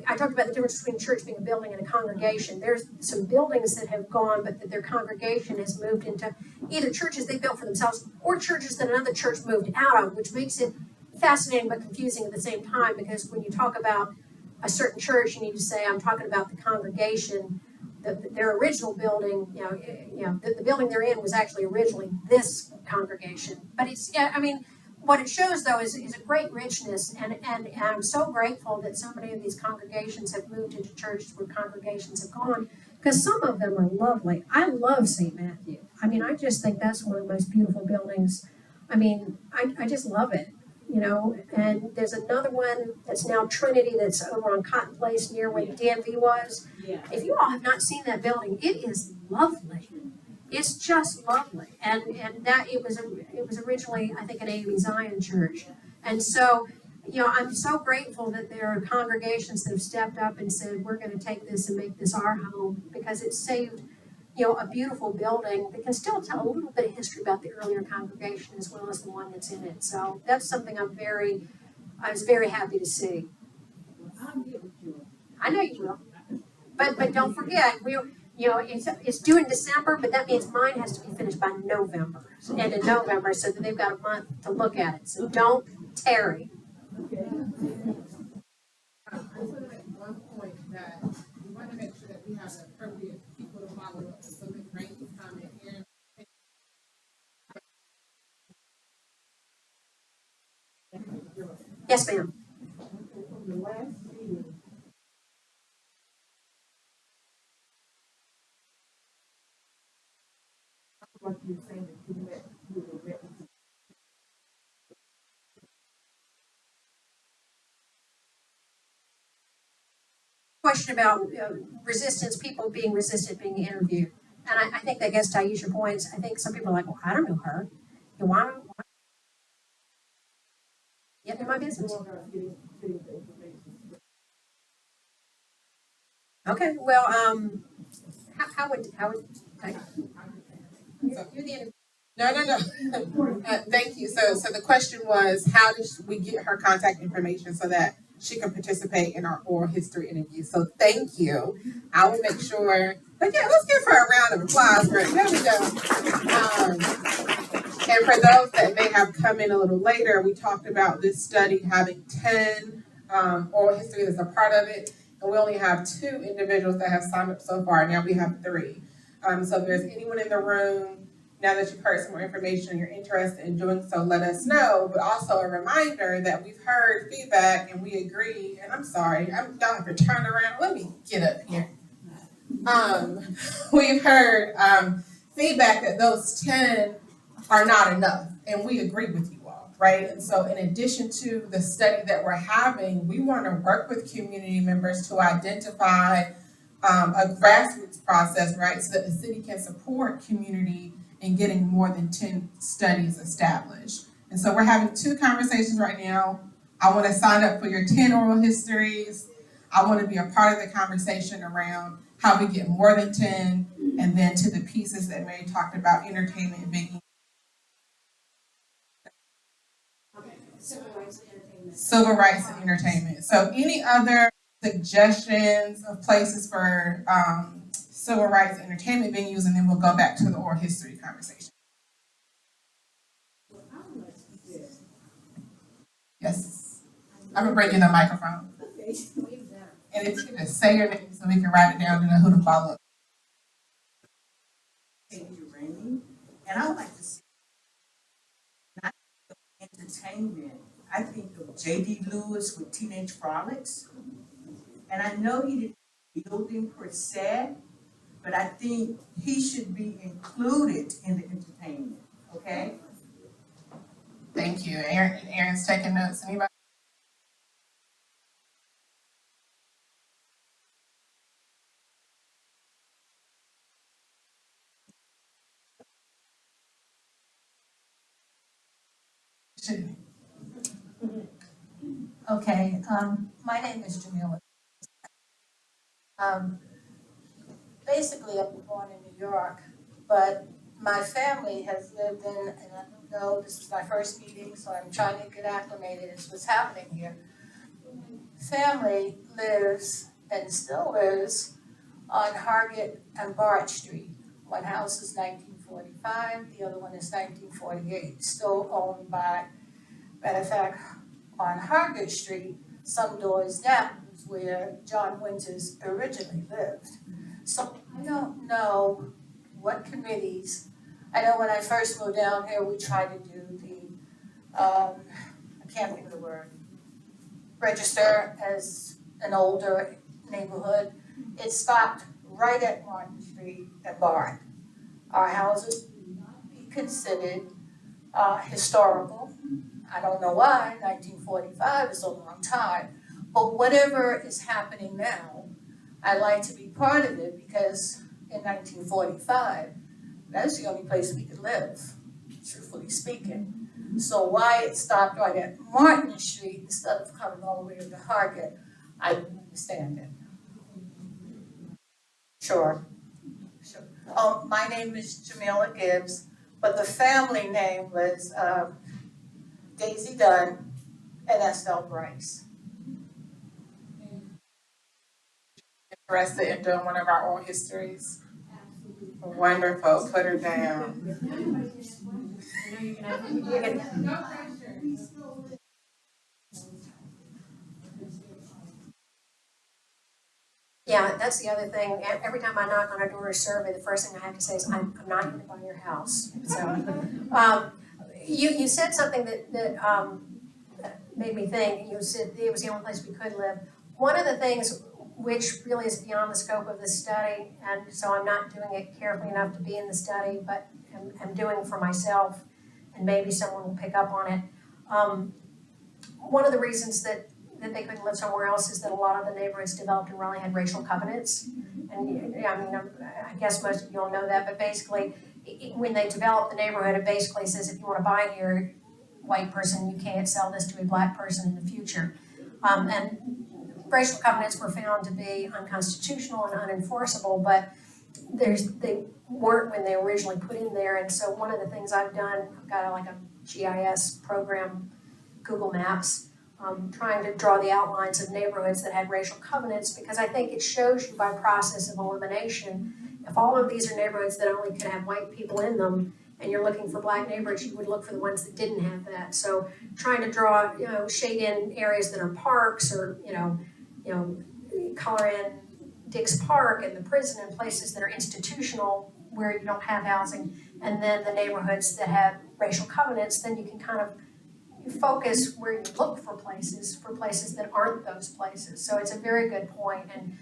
I talked about the difference between church being a building and a congregation. There's some buildings that have gone, but that their congregation has moved into either churches they built for themselves or churches that another church moved out of, which makes it fascinating but confusing at the same time, because when you talk about a certain church, you need to say, I'm talking about the congregation. Their original building, the building they're in was actually originally this congregation. But it's, I mean, what it shows though is a great richness, and I'm so grateful that so many of these congregations have moved into churches where congregations have gone, because some of them are lovely. I love St. Matthew. I mean, I just think that's one of the most beautiful buildings. I mean, I just love it. And there's another one that's now Trinity that's over on Cotton Place near where the DMV was. Yeah. If you all have not seen that building, it is lovely. It's just lovely. And that it was originally, I think, an AME Zion church. And so, I'm so grateful that there are congregations that have stepped up and said, we're going to take this and make this our home, because it saved a beautiful building that can still tell a little bit of history about the earlier congregation as well as the one that's in it. So that's something I was very happy to see. I'll get with you. I know you will. But don't forget, it's due in December, but that means mine has to be finished by November, end of November, so that they've got a month to look at it. So don't tarry. Okay. I just want to make one point that we want to make sure that we have the appropriate people to follow up. So Ms. Rainey's comment here. Yes, ma'am. From the last meeting, what you're saying that you met with a representative. Question about resistance, people being resistant being interviewed. And I think that gets to Taisha's points. I think some people are like, well, I don't know her. You want to get in my business? Okay, well, how would, you're the end. No. Thank you. So the question was, how does we get her contact information so that she can participate in our oral history interview? So thank you. I will make sure. But yeah, let's give her a round of applause for it. There we go. And for those that may have come in a little later, we talked about this study having 10 oral histories as a part of it. And we only have 2 individuals that have signed up so far. Now we have 3. So if there's anyone in the room, now that you've heard some more information and you're interested in doing so, let us know. But also a reminder that we've heard feedback and we agree. And I'm sorry, y'all have to turn around. Let me get up here. We've heard feedback that those 10 are not enough, and we agree with you all, right? And so in addition to the study that we're having, we want to work with community members to identify a grassroots process, right? So that the city can support community in getting more than 10 studies established. And so we're having 2 conversations right now. I want to sign up for your 10 oral histories. I want to be a part of the conversation around how we get more than 10, and then to the pieces that Mary talked about, entertainment being civil rights and entertainment. So any other suggestions of places for civil rights and entertainment venues, and then we'll go back to the oral history conversation. Yes. I'm gonna bring you the microphone. And if you can just say your name so we can write it down and know who to follow. Thank you, Rainey. And I would like to see not entertainment. I think of J.D. Lewis with Teenage Frolics. And I know he didn't build him per se, but I think he should be included in the entertainment, okay? Thank you. Aaron's taking notes. Anybody? Okay, my name is Jamila. Basically, I'm born in New York, but my family has lived in, and I don't know, this is my first meeting, so I'm trying to get acclimated as what's happening here. Family lives and still lives on Hargett and Bart Street. One house is 1945, the other one is 1948, still owned by, matter of fact, on Hargett Street, some doors down is where John Winters originally lived. So I don't know what committees, I know when I first moved down here, we tried to do the, I can't think of the word, register as an older neighborhood. It stopped right at Martin Street and Bart. Our houses would not be considered historical. I don't know why, 1945 is a long time, but whatever is happening now, I like to be part of it because in 1945, that's the only place we could live, truthfully speaking. So why it stopped right at Martin Street instead of coming all the way to Hargett, I don't understand it. Sure. My name is Jamila Gibbs, but the family name was Daisy Dunn and Estelle Bryce. Interested in doing one of our oral histories? Wonderful. Put her down. Yeah, that's the other thing. Every time I knock on a door or survey, the first thing I have to say is, I'm not going to buy your house. So, you said something that made me think. You said it was the only place we could live. One of the things which really is beyond the scope of this study, and so I'm not doing it carefully enough to be in the study, but I'm doing it for myself, and maybe someone will pick up on it. One of the reasons that that they couldn't live somewhere else is that a lot of the neighborhoods developed in Raleigh had racial covenants. And I guess most of you all know that, but basically, when they developed the neighborhood, it basically says if you wanna buy here, white person, you can't sell this to a black person in the future. And racial covenants were found to be unconstitutional and unenforceable, but they weren't when they were originally put in there. And so one of the things I've done, I've got like a GIS program, Google Maps, trying to draw the outlines of neighborhoods that had racial covenants, because I think it shows you by process of elimination, if all of these are neighborhoods that only could have white people in them, and you're looking for black neighborhoods, you would look for the ones that didn't have that. So trying to draw, shade in areas that are parks, or, color in Dick's Park and the prison and places that are institutional where you don't have housing, and then the neighborhoods that have racial covenants, then you can kind of focus where you look for places that aren't those places. So it's a very good point. And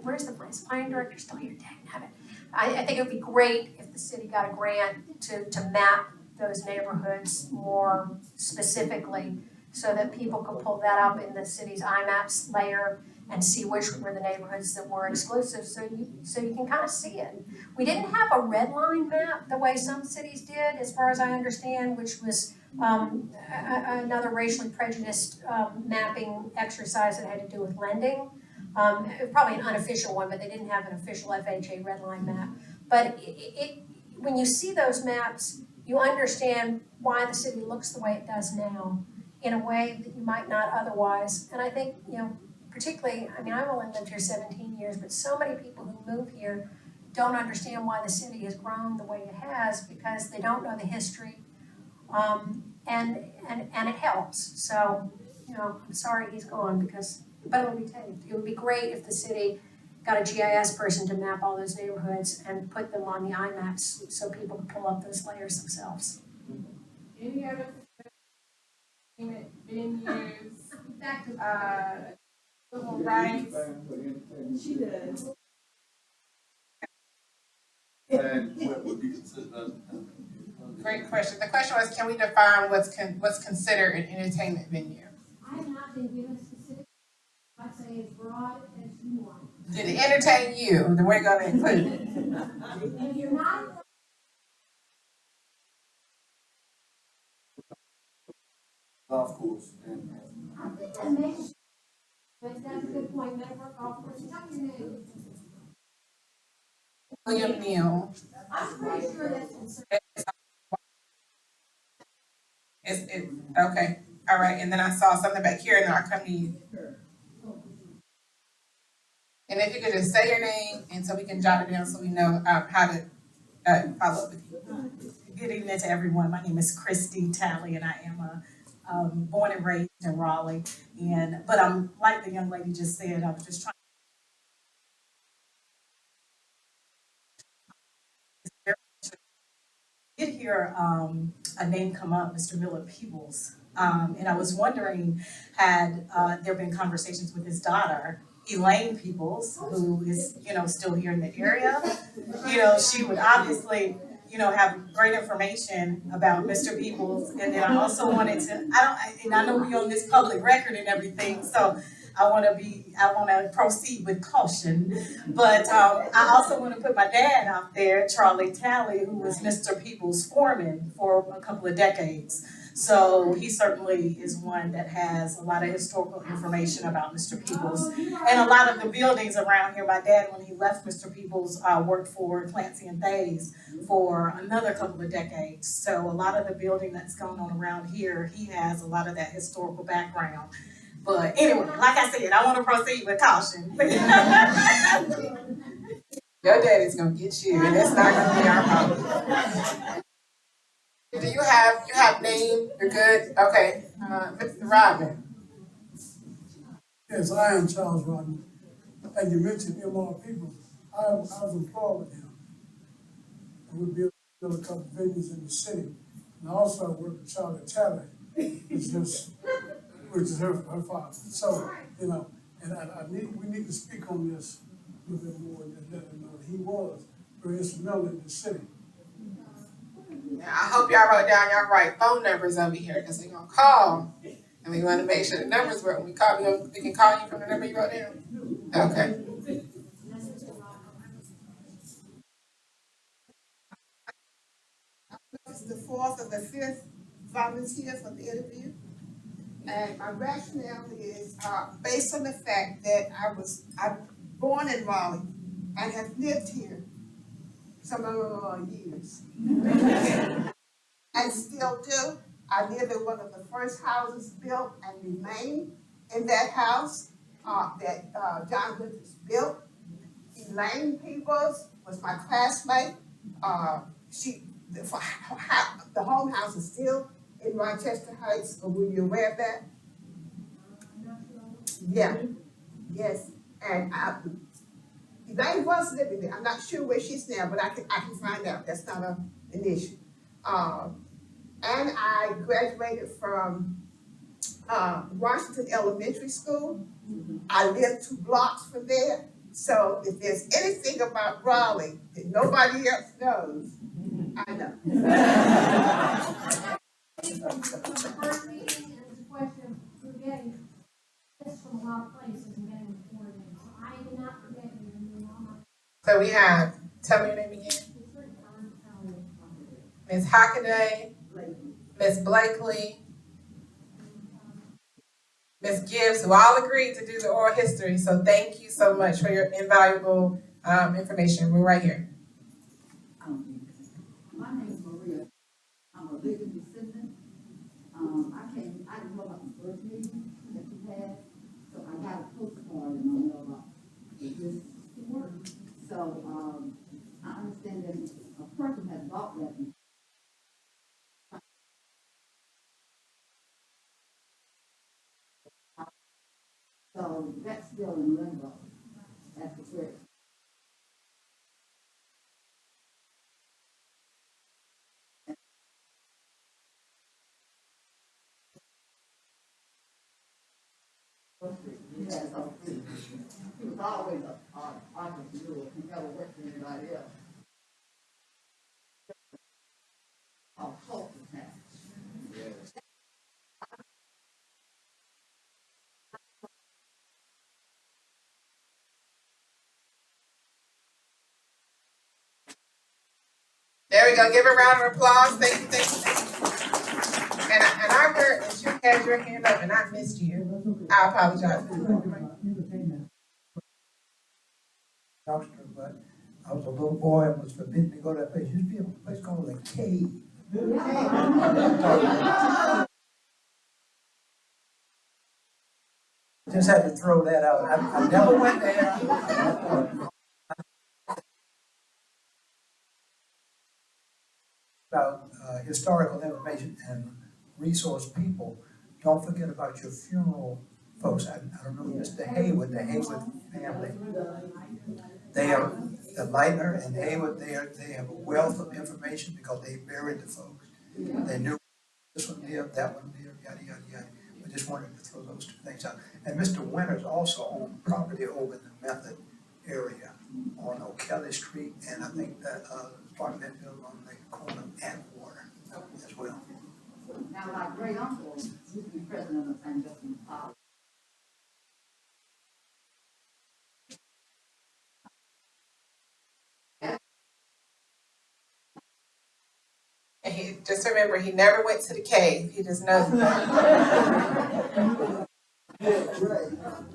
where's the place? Planning director still here? Dang it. I think it would be great if the city got a grant to map those neighborhoods more specifically, so that people could pull that up in the city's IMAPs layer and see which were the neighborhoods that were exclusive, so you can kind of see it. We didn't have a red line map the way some cities did, as far as I understand, which was another racially prejudiced mapping exercise that had to do with lending. Probably an unofficial one, but they didn't have an official FHA red line map. But when you see those maps, you understand why the city looks the way it does now, in a way that you might not otherwise. And I think, particularly, I've only lived here 17 years, but so many people who move here don't understand why the city has grown the way it has, because they don't know the history, and it helps. So, I'm sorry he's gone, but it'll be taped. It would be great if the city got a GIS person to map all those neighborhoods and put them on the IMAPs so people can pull up those layers themselves. Any other venues, civil rights? She does. And what would be considered Great question. The question was, can we define what's considered an entertainment venue? I have not been given specific, I'd say as broad as you want. Did it entertain you? Then we're gonna include it. If you're not, golf course and I think that makes, but that's a good point, Meadowbrook Golf Course, tell me your name. William Neal. I'm pretty sure that's considered. Okay, all right, and then I saw something back here, and then I'll come to you. And if you could just say your name, and so we can jot it down, so we know how to follow up with you. Good evening to everyone. My name is Christy Talley, and I am born and raised in Raleigh. But I'm like the young lady just said. I was just trying. I did hear a name come up, Mr. Miller Peebles, and I was wondering, had there been conversations with his daughter, Elaine Peebles, who is still here in the area? She would obviously have great information about Mr. Peoples, and then I also wanted to, I know we're on this public record and everything, so I want to proceed with caution, but I also want to put my dad out there, Charlie Talley, who was Mr. Peoples' foreman for a couple of decades. So he certainly is one that has a lot of historical information about Mr. Peoples. And a lot of the buildings around here, my dad, when he left Mr. Peoples, worked for Clancy and Thays for another couple of decades. So a lot of the building that's going on around here, he has a lot of that historical background. But anyway, like I said, I want to proceed with caution. Your daddy's gonna get you, and that's not gonna be our problem. Do you have name? You're good? Okay, Mr. Rodman. Yes, I am Charles Rodman. And you mentioned M.R. People. I was employed with him. And we built a couple of venues in the city. And I also worked with Charlie Talley, which is her father. So, and we need to speak on this a little bit more and let them know that he was very instrumental in the city. Now, I hope y'all wrote down y'all right phone numbers over here, because they're gonna call, and And we wanna make sure the numbers work. When we call, we can call you from the number you wrote down? Okay. This is the fourth or the fifth volunteer for the interview. And my rationale is, based on the fact that I'm born in Raleigh and have lived here some years. And still do. I live in one of the first houses built and remain in that house, that John Winters built. Elaine Peebles was my classmate. The home house is still in Rochester Heights, or were you aware of that? Yeah, yes, and Elaine was living there. I'm not sure where she's now, but I can find out. That's not an issue. And I graduated from Washington Elementary School. I lived 2 blocks from there. So if there's anything about Raleigh that nobody else knows, I know. The first meeting is a question, we're getting this from a lot of places and getting reported in, so I did not forget you, and you're not. So we have, tell me your name again. Ms. Hockaday, Ms. Blakely, Ms. Gibbs, who all agreed to do the oral history. So thank you so much for your invaluable information. We're right here. My name is Maria. I'm a living descendant. I didn't know about the first meeting that you had, so I got a postcard and I know about this work. So, I understand that a person has bought that. So that's still in limbo. That's the question. He was always an entrepreneur. He never worked for anybody else. Culture tax. There we go. Give a round of applause. Thank you, thank you, thank you. And I heard that you had your hand up and I missed you. I apologize. Youngster, but I was a little boy and was forbidden to go to that place. Used to be a place called the Cave. Just had to throw that out. I never went there. About historical information and resource people, don't forget about your funeral folks. I don't know Mr. Haywood, the Haywood family. They are, the Leitner and Haywood, they have a wealth of information because they buried the folks. They knew this one lived, that one lived, yada, yada, yada. I just wanted to throw those 2 things out. And Mr. Winters also owned property over in the Method area on O'Kelly Street, and I think that part of that building on the corner of Atwater as well. Now, my great uncle used to be president of St. Justin's College. And he, just remember, he never went to the cave. He just knows that.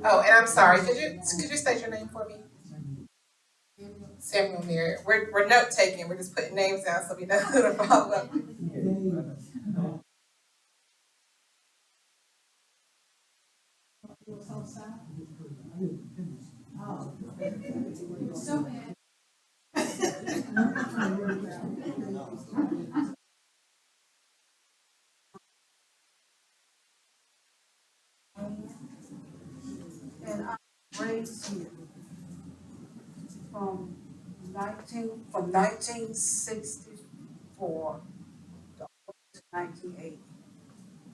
Oh, and I'm sorry. Could you state your name for me? Samuel Mirror. We're note taking. We're just putting names down so we know who to follow up. And I was raised here from 1964 to 1980.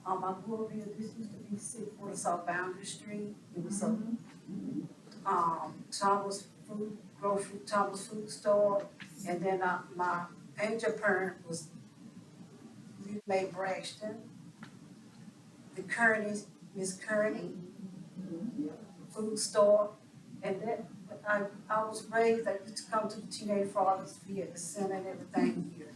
I grew up here. This used to be 640 South Boundary Street. It was a Thomas food store, and then my angel parent was May Braxton. the Kearney, Miss Kearney food store. And that, I was raised, I used to come to the Teenage Fathers Fee at the center and everything here.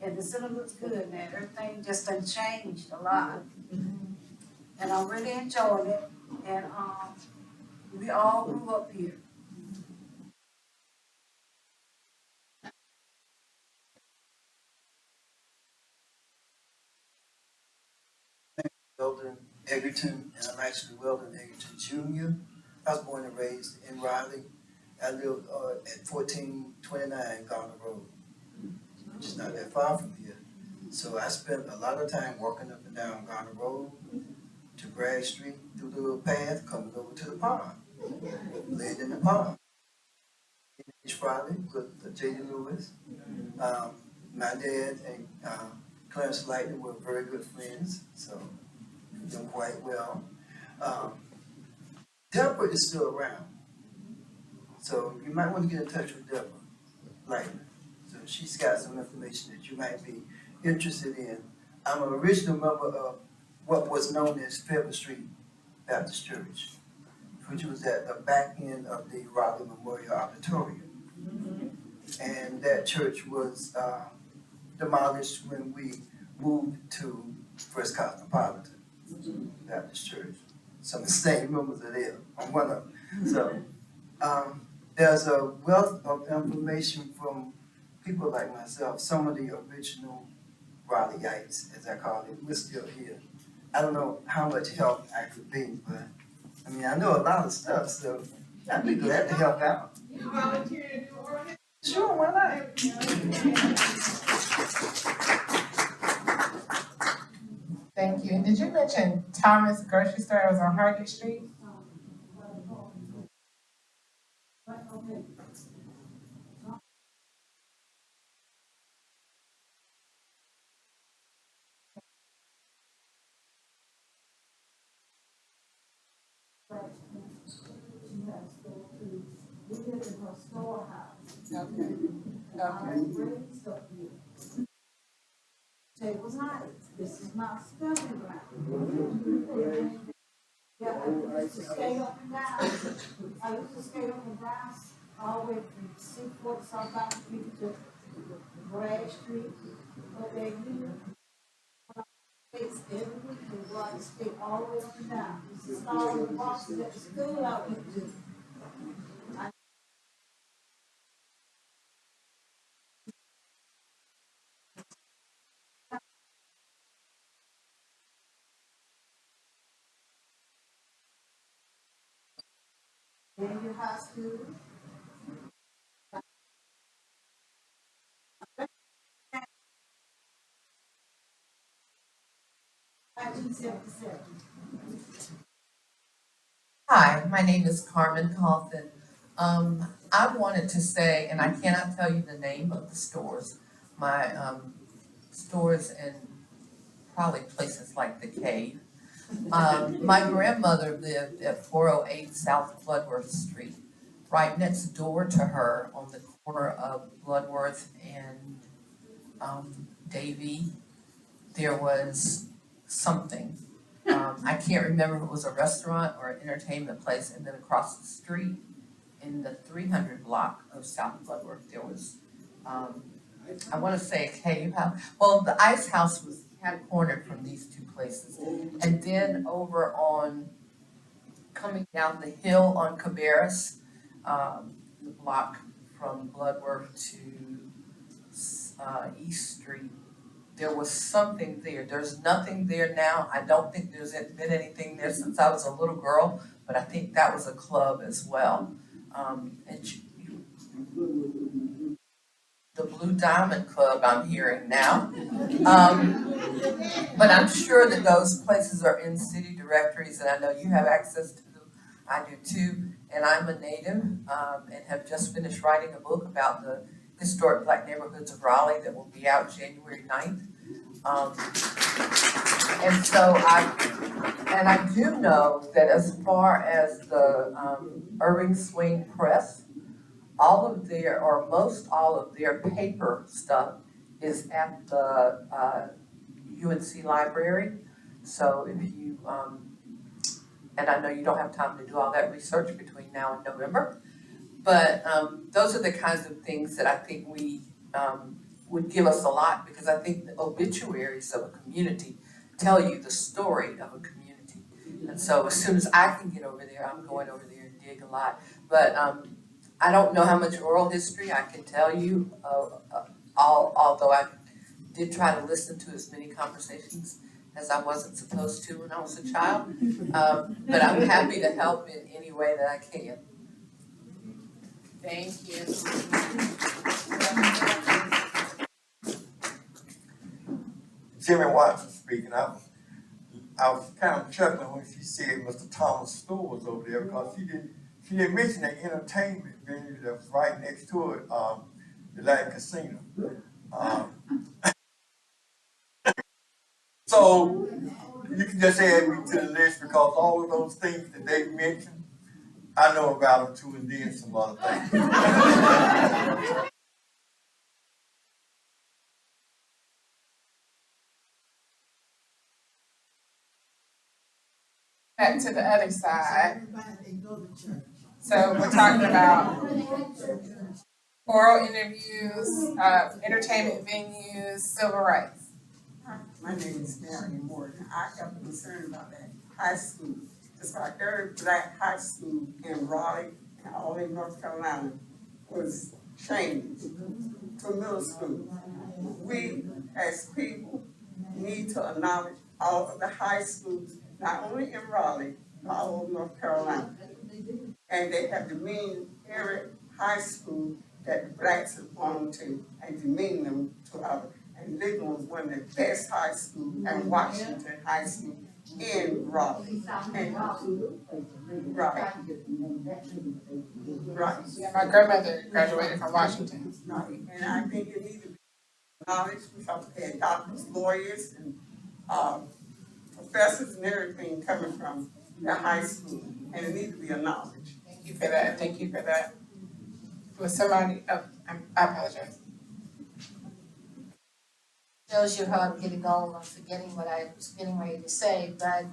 And the center looks good now, everything just done changed a lot. And I'm really enjoying it, and, we all grew up here. Weldon Egerton, and I'm actually Weldon Egerton Jr. I was born and raised in Raleigh. I lived at 1429 Garner Road, which is not that far from here. So I spent a lot of time walking up and down Garner Road to Bragg Street through the little path coming over to the pond. Lived in the pond. Each Friday with J.D. Lewis. My dad and Clarence Lightning were very good friends, so them quite well. Deborah is still around, so you might want to get in touch with Deborah Lightning. So she's got some information that you might be interested in. I'm an original member of what was known as Fairview Street Baptist Church, which was at the back end of the Raleigh Memorial Auditorium. And that church was demolished when we moved to First Cosmopolitan Baptist Church. Some of the same members are there. I'm one of them. So there's a wealth of information from people like myself, some of the original Raleighites, as I call it. We're still here. I don't know how much help I could be, but I mean, I know a lot of stuff, so I'd be glad to help out. You volunteer to do work? Sure, why not? Thank you. And did you mention Thomas Grocery Store? It was on Hargett Street? We live in her storehouse. Okay. I raised up here. Table's nice. This is not spelling ground. Yeah, I used to stay up and down. I used to stay up and down all the way from Seaport, South Bond Street to Bragg Street. But they here, it's every week, they go out and stay all the way up and down. This is all the boxes at the school I went to. Then your high school. 1977. Hi, my name is Carmen Coffin. I wanted to say, and I cannot tell you the name of the stores, my stores in probably places like the Cave. My grandmother lived at 408 South Bloodworth Street, right next door to her on the corner of Bloodworth and Davie. There was something. I can't remember if it was a restaurant or an entertainment place, and then across the street in the 300 block of South Bloodworth, there was, I want to say a cave house. Well, the ice house was had cornered from these two places. And then over on, coming down the hill on Cabarrus, the block from Bloodworth to East Street, there was something there. There's nothing there now. I don't think there's been anything there since I was a little girl, but I think that was a club as well. The Blue Diamond Club I'm hearing now. But I'm sure that those places are in city directories, and I know you have access to them. I do too, and I'm a native and have just finished writing a book about the historic Black neighborhoods of Raleigh that will be out January 9th. And so I do know that as far as the Irving Swing Press, all of their, or most all of their paper stuff is at the UNC library. So if you, and I know you don't have time to do all that research between now and November, but those are the kinds of things that I think we would give us a lot, because I think the obituaries of a community tell you the story of a community. And so as soon as I can get over there, I'm going over there and dig a lot. But I don't know how much oral history I can tell you, although I did try to listen to as many conversations as I wasn't supposed to when I was a child. But I'm happy to help in any way that I can. Thank you. Jimmy Watson speaking. I was kind of chuckling when she said Mr. Thomas Store was over there, because she didn't mention the entertainment venue that was right next to it, the Latin Casino. So you can just add me to the list, because all of those things that they mentioned, I know about them too, and then some other things. Back to the other side. So we're talking about oral interviews, entertainment venues, civil rights. My name is Marion Morgan. I have a concern about that high school. It's like every black high school in Raleigh and all in North Carolina was changed to middle school. We, as people, need to acknowledge all of the high schools, not only in Raleigh, but all over North Carolina. And they have demeaned every high school that the blacks have gone to, and demeaned them to others. And Lincoln was one of the best high schools, and Washington High School in Raleigh. And, right. Right. Yeah, my grandmother graduated from Washington. Right, and I think it needs to be acknowledged, because we had doctors, lawyers, and professors and everything coming from the high school, and it needs to be acknowledged. Thank you for that, thank you for that. Was somebody, I apologize. Shows you how I'm getting old, I'm forgetting what I was getting ready to say, but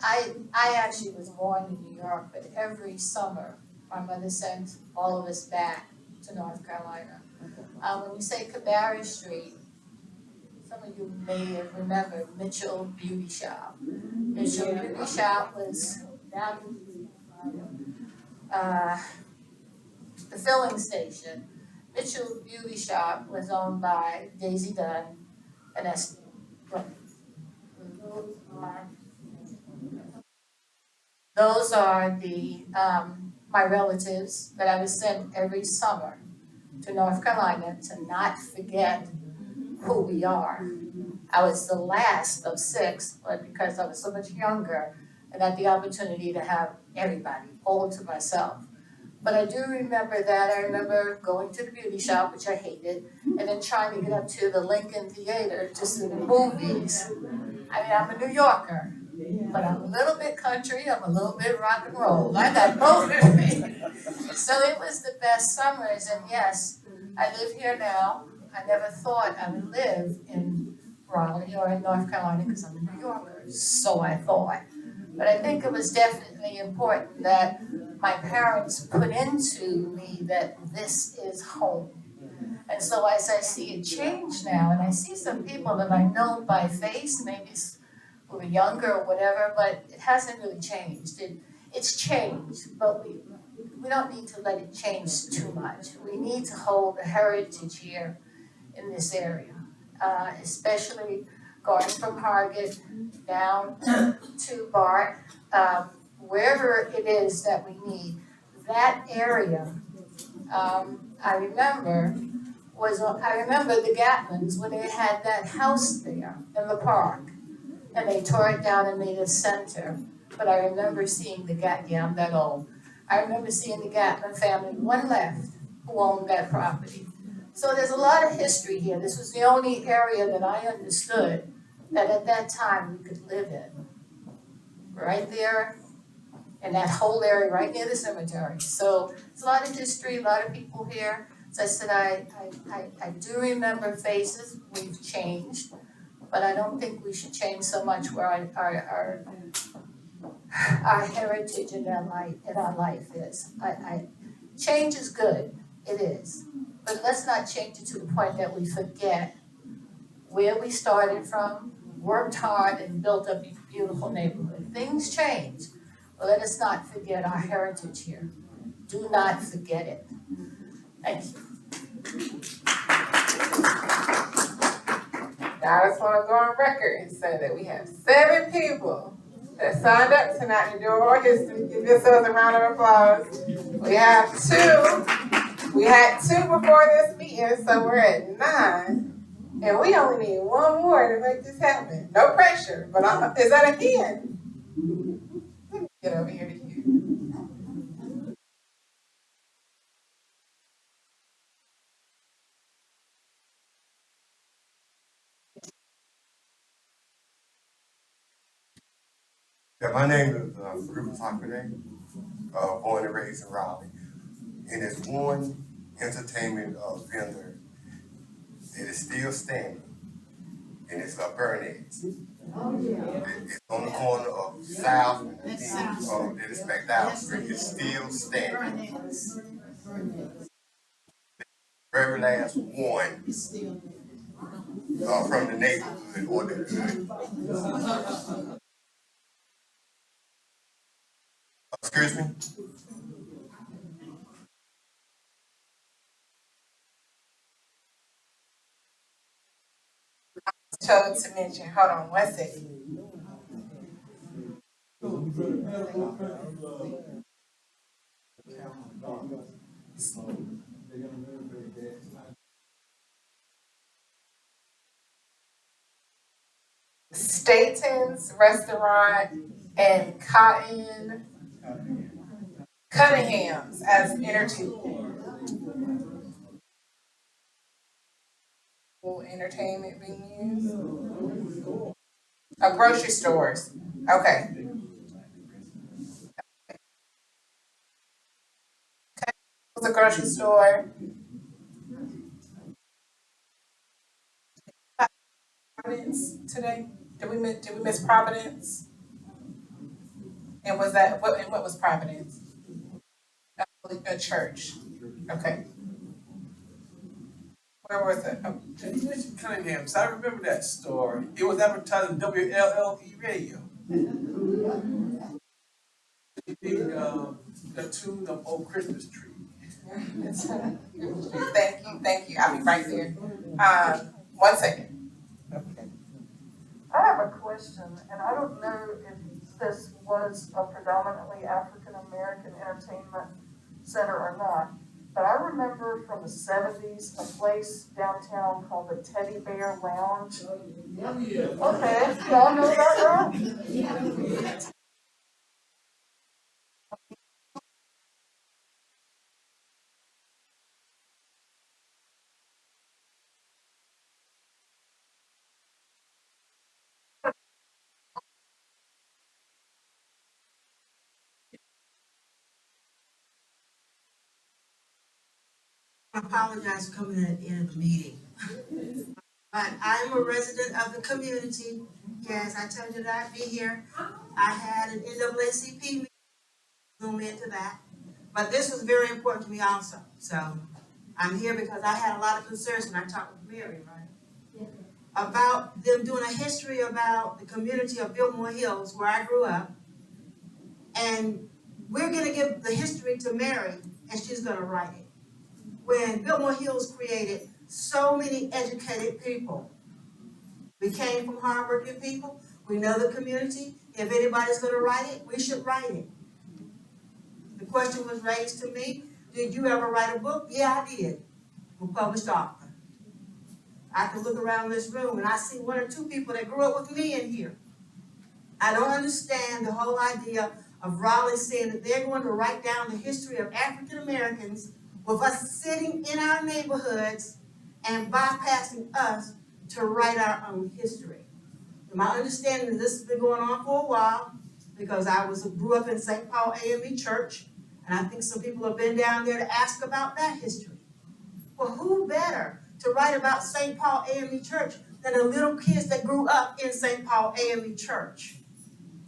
I actually was born in New York, but every summer, my mother sent all of us back to North Carolina. When we say Cabarrus Street, some of you may have remembered Mitchell Beauty Shop. Mitchell Beauty Shop was down the filling station. Mitchell Beauty Shop was owned by Daisy Dunn and Esther. Those are the my relatives that I was sent every summer to North Carolina to not forget who we are. I was the last of 6, but because I was so much younger, and had the opportunity to have everybody all to myself. But I do remember that. I remember going to the beauty shop, which I hated, and then trying to get up to the Lincoln Theater to see the movies. I mean, I'm a New Yorker, but I'm a little bit country, I'm a little bit rock and roll. I got both of me. So it was the best summers, and yes, I live here now. I never thought I would live in Raleigh or in North Carolina because I'm a New Yorker, so I thought. But I think it was definitely important that my parents put into me that this is home. And so as I see it change now, and I see some people that I know by face, maybe who are younger or whatever, but it hasn't really changed. It's changed, but we don't need to let it change too much. We need to hold the heritage here in this area, especially going from Hargett down to Bart, wherever it is that we need. That area, I remember the Gatlins, when they had that house there in the park, and they tore it down and made a center. But I remember seeing I'm that old. I remember seeing the Gatlin family, one left, who owned that property. So there's a lot of history here. This was the only area that I understood that at that time we could live in. Right there, in that whole area, right near the cemetery. So it's a lot of history, a lot of people here. As I said, I do remember faces. We've changed. but I don't think we should change so much where our heritage and our life is. Change is good, it is, but let's not change it to the point that we forget where we started from, worked hard and built a beautiful neighborhood. Things change, but let us not forget our heritage here. Do not forget it. Thank you. Now I just wanna go on record and say that we have 7 people that signed up tonight to do oral history. Give yourselves a round of applause. We had 2 before this meeting, so we're at 9. And we only need 1 more to make this happen. No pressure, but is that a hand? Let me get over here to you. Yeah, my name is Rufus Hockaday, born and raised in Raleigh. And there's one entertainment vendor that is still standing, and it's Burnett. It's on the corner of South and that is McDowell Street. It's still standing. Very last one from the neighborhood or the hood. Excuse me? Chose to mention, hold on 1 second. Staten's Restaurant and Cunningham's as entertainment venues. Grocery stores. Okay. What's a grocery store? Providence today? Did we miss Providence? And was that what was Providence? A church. Okay. Where was it? Oh. You mentioned Cunningham's. I remember that store. It was advertised on WLLE radio. The tune of Old Christmas Tree. Thank you. I'll be right there. 1 second. I have a question, and I don't know if this was a predominantly African American entertainment center or not, but I remember from the 70s a place downtown called the Teddy Bear Lounge. Okay, y'all know that, right? I apologize for coming in at the end of the meeting. But I'm a resident of the community. Yes, I told you that I'd be here. I had an NAACP meeting, zoom into that. But this was very important to me also. So I'm here because I had a lot of concerns when I talked with Mary, right? About them doing a history about the community of Biltmore Hills, where I grew up. And we're gonna give the history to Mary, and she's gonna write it. When Biltmore Hills created so many educated people, we came from hardworking people, we know the community. If anybody's gonna write it, we should write it. The question was raised to me, did you ever write a book? Yeah, I did. I'm a published author. I can look around this room and I see 1 or 2 people that grew up with me in here. I don't understand the whole idea of Raleigh saying that they're going to write down the history of African Americans with us sitting in our neighborhoods and bypassing us to write our own history. My understanding is this has been going on for a while because I grew up in St. Paul AME Church, and I think some people have been down there to ask about that history. Well, who better to write about St. Paul AME Church than the little kids that grew up in St. Paul AME Church.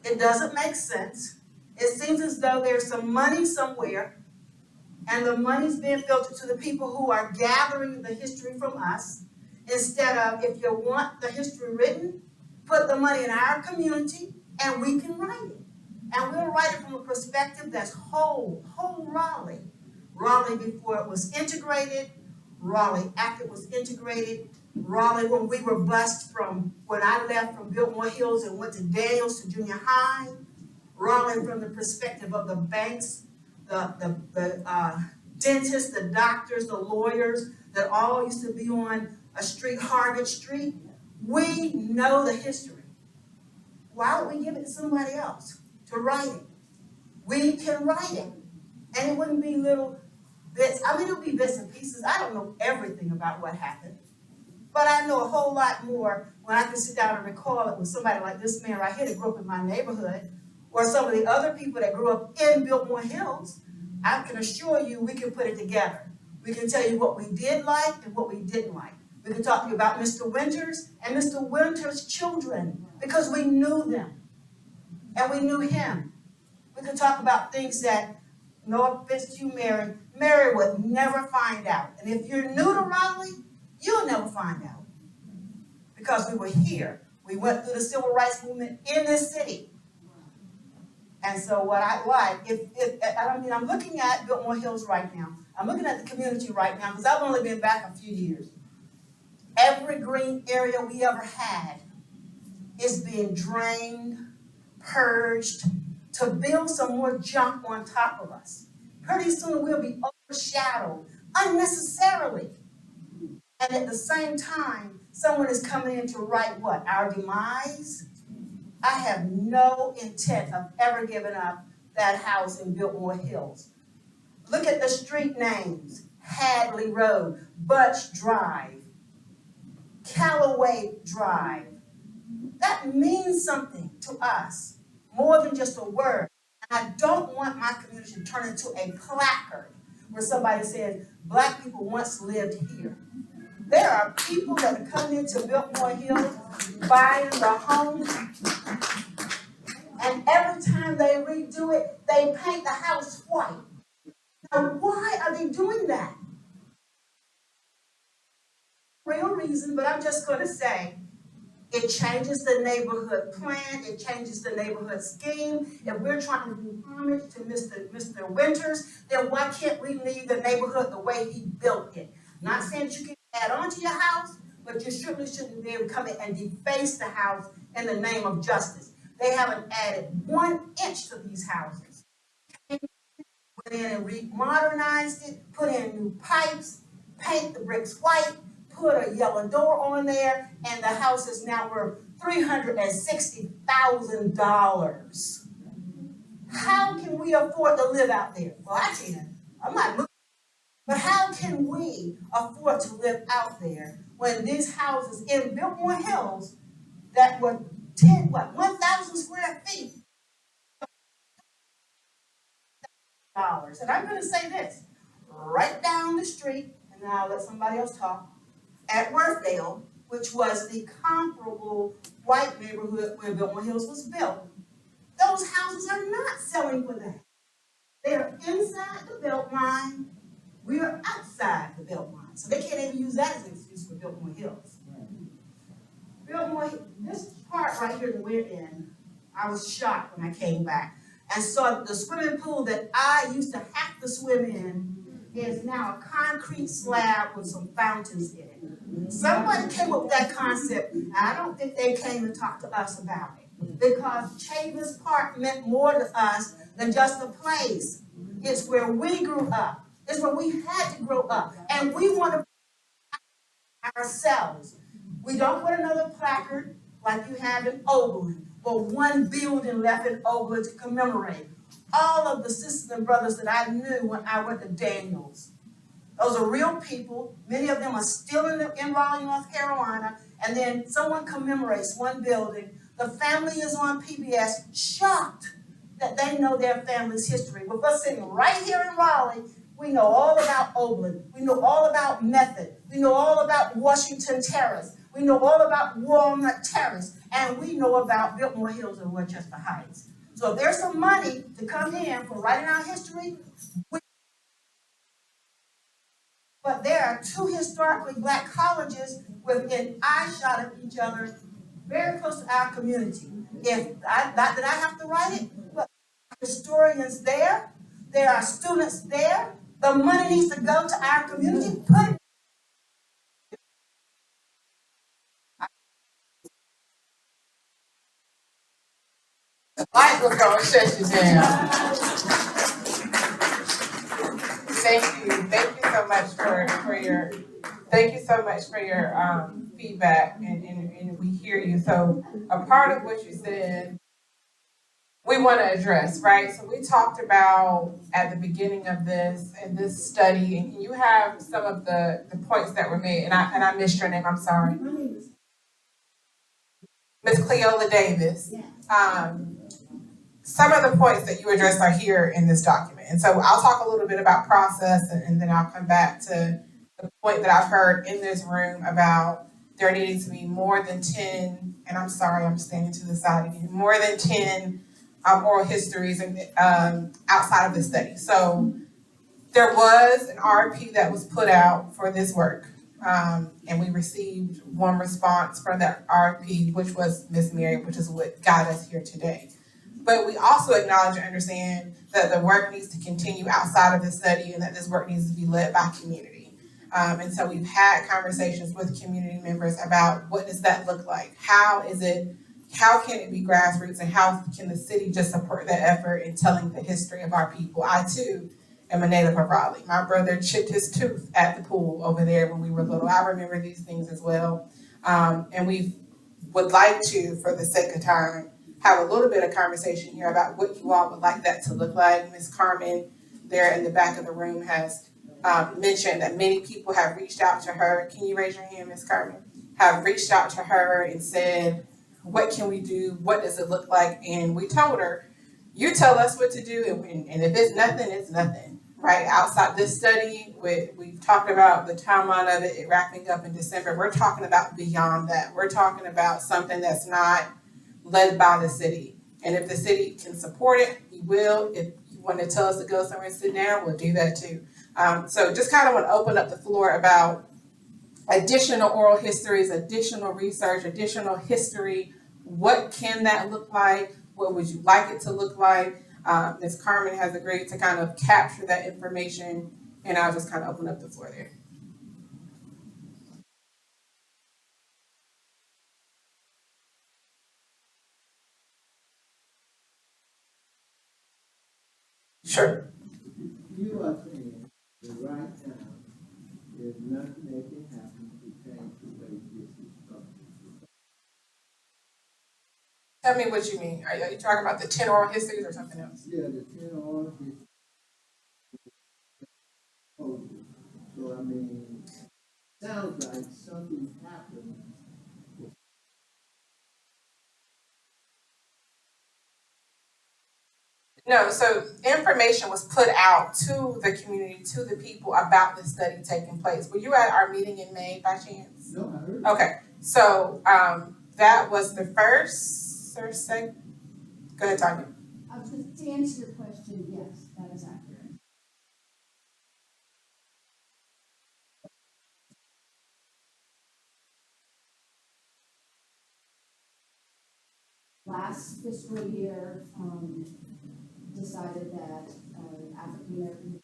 It doesn't make sense. It seems as though there's some money somewhere, and the money's being filtered to the people who are gathering the history from us, instead of, if you want the history written, put the money in our community, and we can write it. And we'll write it from a perspective that's whole Raleigh. Raleigh before it was integrated, Raleigh after it was integrated, Raleigh when we were bused from, when I left from Biltmore Hills and went to Daniels to junior high, Raleigh from the perspective of the banks, the dentists, the doctors, the lawyers that all used to be on a street, Harvard Street. We know the history. Why don't we give it to somebody else to write it? We can write it. And it wouldn't be little bits. I mean, it'll be bits and pieces. I don't know everything about what happened. But I know a whole lot more when I can sit down and recall it with somebody like this man right here that grew up in my neighborhood, or some of the other people that grew up in Biltmore Hills. I can assure you we can put it together. We can tell you what we did like and what we didn't like. We can talk to you about Mr. Winters and Mr. Winters' children, because we knew them and we knew him. We can talk about things that, no offense to you, Mary would never find out. And if you're new to Raleigh, you'll never find out, because we were here. We went through the civil rights movement in this city. And so what I like, I'm looking at Biltmore Hills right now. I'm looking at the community right now, because I've only been back a few years. Every green area we ever had is being drained, purged, to build some more junk on top of us. Pretty soon we'll be overshadowed unnecessarily. And at the same time, someone is coming in to write what? Our demise? I have no intent of ever giving up that house in Biltmore Hills. Look at the street names. Hadley Road, Butch Drive, Callaway Drive. That means something to us, more than just a word. And I don't want my community to turn into a placard where somebody says, Black people once lived here. There are people that are coming into Biltmore Hills, buying the homes, and every time they redo it, they paint the house white. Now, why are they doing that? Real reason, but I'm just going to say, it changes the neighborhood plan, it changes the neighborhood scheme. If we're trying to do homage to Mr. Winters, then why can't we leave the neighborhood the way he built it? Not saying that you can add on to your house, but you certainly shouldn't be able to come in and deface the house in the name of justice. They haven't added 1 inch to these houses. Went in and modernized it, put in new pipes, paint the bricks white, put a yellow door on there, and the house is now worth $360,000. How can we afford to live out there? Well, I can. I'm not moving. But how can we afford to live out there when these houses in Biltmore Hills that were 1,000 square feet? And I'm going to say this, right down the street, and then I'll let somebody else talk, at Worthdale, which was the comparable white neighborhood where Biltmore Hills was built, those houses are not selling for that. They are inside the belt line. We are outside the belt line. So they can't even use that as an excuse for Biltmore Hills. This part right here that we're in, I was shocked when I came back and saw the swimming pool that I used to have to swim in is now a concrete slab with some fountains in it. Somebody came up with that concept, and I don't think they came and talked to us about it, because Chavis Park meant more to us than just a place. It's where we grew up. It's where we had to grow up, and we want to ourselves. We don't want another placard like you have in Oberlin, or one building left in Oberlin to commemorate all of the sisters and brothers that I knew when I went to Daniels. Those are real people. Many of them are still in Raleigh, North Carolina, and then someone commemorates one building. The family is on PBS, shocked that they know their family's history. With us sitting right here in Raleigh, we know all about Oberlin. We know all about Method. We know all about Washington Terrace. We know all about Walnut Terrace, and we know about Biltmore Hills and Rochester Heights. So if there's some money to come in for writing our history, but there are two historically black colleges within eyeshot of each other, very close to our community. Not that I have to write it, but historians there are students there. The money needs to go to our community. Put it. Light was gonna shut you down. Thank you so much for your feedback, and we hear you. So a part of what you said we want to address, right? So we talked about at the beginning of this and this study, and you have some of the points that were made, and I missed your name. I'm sorry, Miss Cleola Davis. Some of the points that you addressed are here in this document. And so I'll talk a little bit about process, and then I'll come back to the point that I've heard in this room about there needing to be more than 10, and I'm sorry, I'm standing to the side again, more than 10 oral histories and, outside of the study. So there was an RFP that was put out for this work. And we received one response from that RFP, which was Miss Mary, which is what got us here today. But we also acknowledge and understand that the work needs to continue outside of the study and that this work needs to be led by community. And so we've had conversations with community members about what does that look like? How can it be grassroots, and how can the city just support that effort in telling the history of our people? I too am a native of Raleigh. My brother chipped his tooth at the pool over there when we were little. I remember these things as well. And we would like to, for the sake of time, have a little bit of conversation here about what you all would like that to look like. Ms. Carmen there in the back of the room has mentioned that many people have reached out to her. Can you raise your hand, Ms. Carmen? Have reached out to her and said, what can we do? What does it look like? And we told her, you tell us what to do, and if it's nothing, it's nothing, right? Outside this study, we've talked about the timeline of it wrapping up in December. We're talking about beyond that. We're talking about something that's not led by the city. And if the city can support it, we will. If you want to tell us to go somewhere and sit down, we'll do that too. So just kind of want to open up the floor about additional oral histories, additional research, additional history. What can that look like? What would you like it to look like? Ms. Carmen has agreed to kind of capture that information, and I'll just kind of open up the floor there. Sure. You are saying that right now, there's nothing that can happen to change the way this is structured. Tell me what you mean. Are you talking about the 10 oral histories or something else? Yeah, the 10 oral histories. So, I mean, sounds like something happened. No, so information was put out to the community, to the people about the study taking place. Were you at our meeting in May by chance? No, I heard. Okay, so that was the first or second. Go ahead, Tanya. To answer your question, yes, that is accurate. Last fiscal year, decided that African American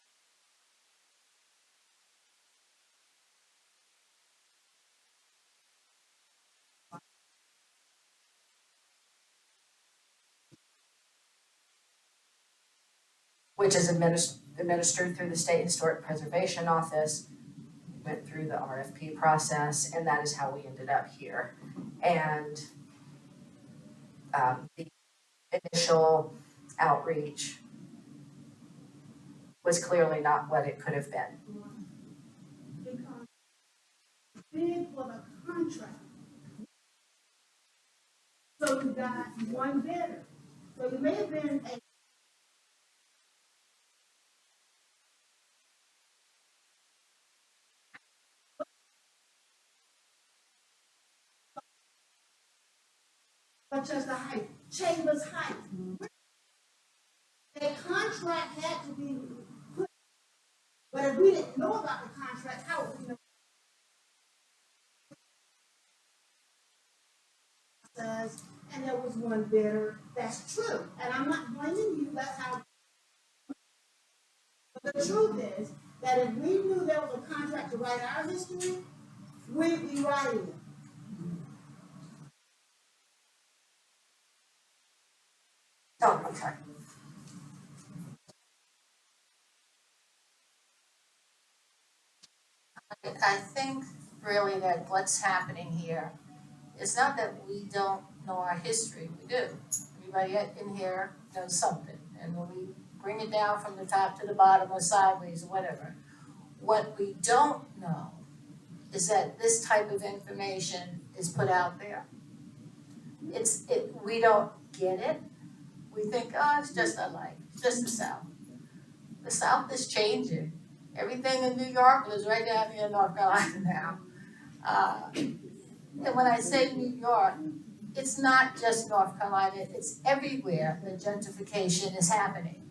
which is administered through the State Historic Preservation Office. We went through the RFP process, and that is how we ended up here. And the initial outreach was clearly not what it could have been. Because bid for the contract. So you got one bidder. So you may have been a Rochester Heights, Chambers Heights. A contract had to be put, but if we didn't know about the contract, how would we know? And there was one bidder, that's true, and I'm not blaming you, that's how. But the truth is, that if we knew there was a contract to write our history, we'd be writing it. Oh, I'm sorry. I think really that what's happening here is not that we don't know our history, we do. Everybody in here knows something, and when we bring it down from the top to the bottom or sideways or whatever, what we don't know is that this type of information is put out there. We don't get it. We think, oh, it's just our life, it's just the South. The South is changing. Everything in New York lives right down here in North Carolina now. And when I say New York, it's not just North Carolina, it's everywhere that gentrification is happening.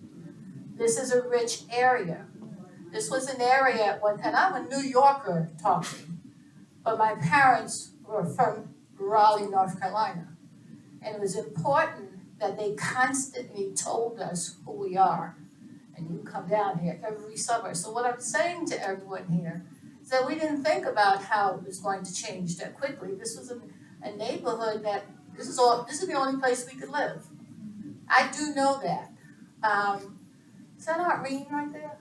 This is a rich area. This was an area, and I'm a New Yorker talking, but my parents were from Raleigh, North Carolina. And it was important that they constantly told us who we are. And you come down here every summer. So what I'm saying to everyone here is that we didn't think about how it was going to change that quickly. This was a neighborhood that this is the only place we could live. I do know that. Is that Aunt Reen right there?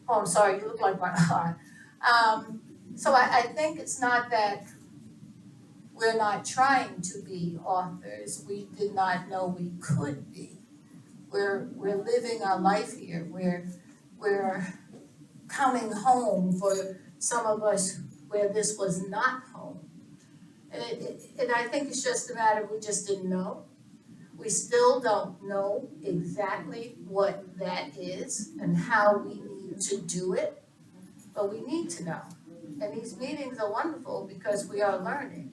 Oh, I'm sorry, you look like my aunt. So I think it's not that we're not trying to be authors. We did not know we could be. We're living our life here. We're coming home for some of us where this was not home. And I think it's just a matter of we just didn't know. We still don't know exactly what that is and how we need to do it, but we need to know. And these meetings are wonderful because we are learning.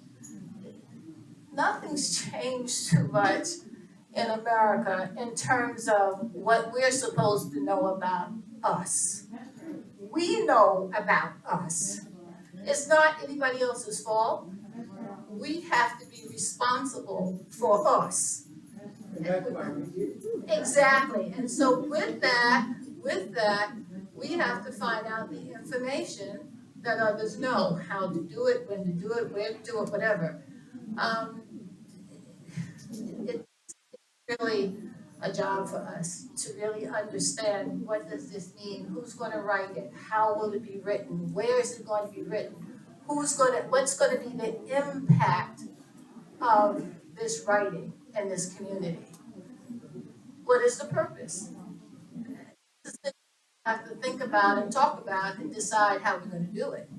Nothing's changed too much in America in terms of what we're supposed to know about us. We know about us. It's not anybody else's fault. We have to be responsible for us. Exactly. And so with that, we have to find out the information that others know, how to do it, when to do it, where to do it, whatever. It's really a job for us to really understand what does this mean, who's going to write it, how will it be written, where is it going to be written, what's going to be the impact of this writing in this community. What is the purpose? This is the thing we have to think about and talk about and decide how we're going to do it.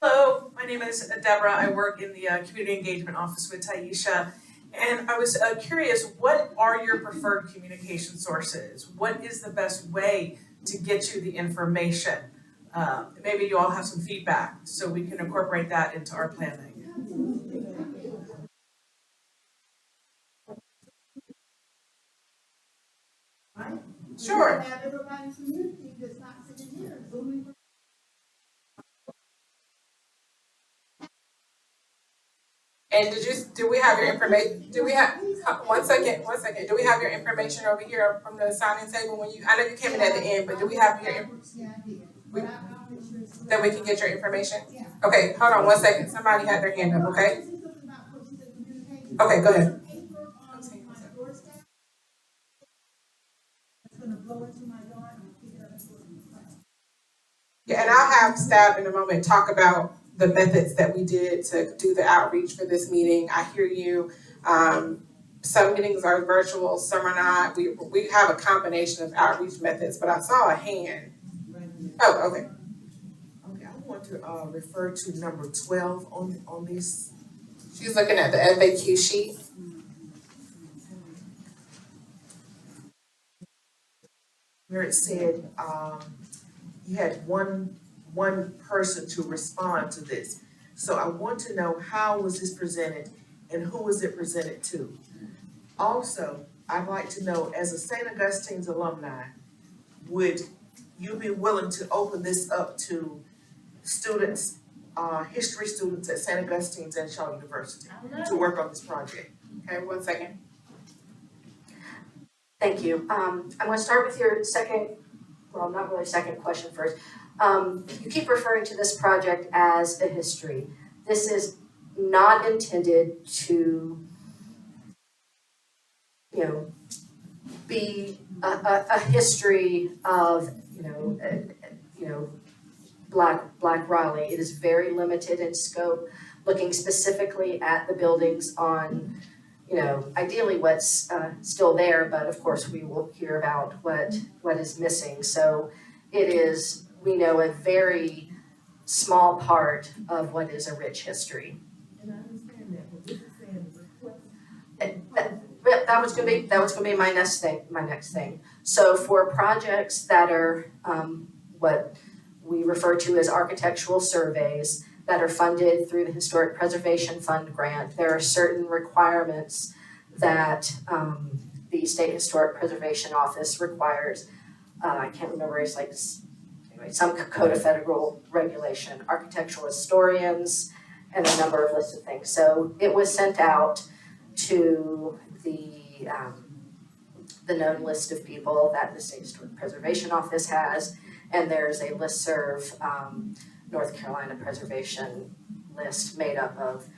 Hello, my name is Deborah. I work in the Community Engagement Office with Taisha. And I was curious, what are your preferred communication sources? What is the best way to get you the information? Maybe you all have some feedback so we can incorporate that into our planning. Sure. And do we have your information? Do we have, one second. Do we have your information over here from the signing table when I know you came in at the end, but do we have your, that we can get your information? Okay, hold on 1 second. Somebody had their hand up, okay? Okay, go ahead. Yeah, and I'll have staff in a moment talk about the methods that we did to do the outreach for this meeting. I hear you. Some meetings are virtual, some are not. We have a combination of outreach methods, but I saw a hand. Oh, okay. Okay, I want to refer to number 12 on these. She's looking at the FAQ sheet. Where it said you had one one person to respond to this. So I want to know, how was this presented and who was it presented to? Also, I'd like to know, as a St. Augustine's alumni, would you be willing to open this up to students, history students at St. Augustine's and Shaw University to work on this project? Okay, 1 second. Thank you. I'm gonna start with your second, well, not really second question first. You keep referring to this project as a history. This is not intended to, you know, be a history of, Black Raleigh. It is very limited in scope, looking specifically at the buildings on, ideally what's still there, but of course we will hear about what is missing. So it is, we know, a very small part of what is a rich history. And I understand that, but this is saying That was gonna be my next thing. So for projects that are what we refer to as architectural surveys that are funded through the Historic Preservation Fund grant, there are certain requirements that the State Historic Preservation Office requires. I can't remember, it's like some code of federal regulation, architectural historians, and a number of lists of things. So it was sent out to the known list of people that the State Historic Preservation Office has, and there's a listserv, North Carolina Preservation list made up of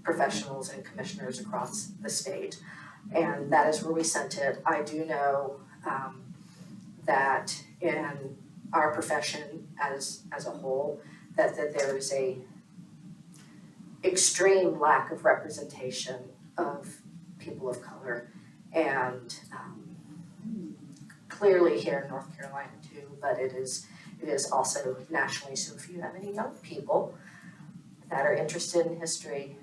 professionals and commissioners across the state, and that is where we sent it. I do know that in our profession as a whole, that there is a extreme lack of representation of people of color, and clearly here in North Carolina too, but it is also nationally. So if you have any young people that are interested in history,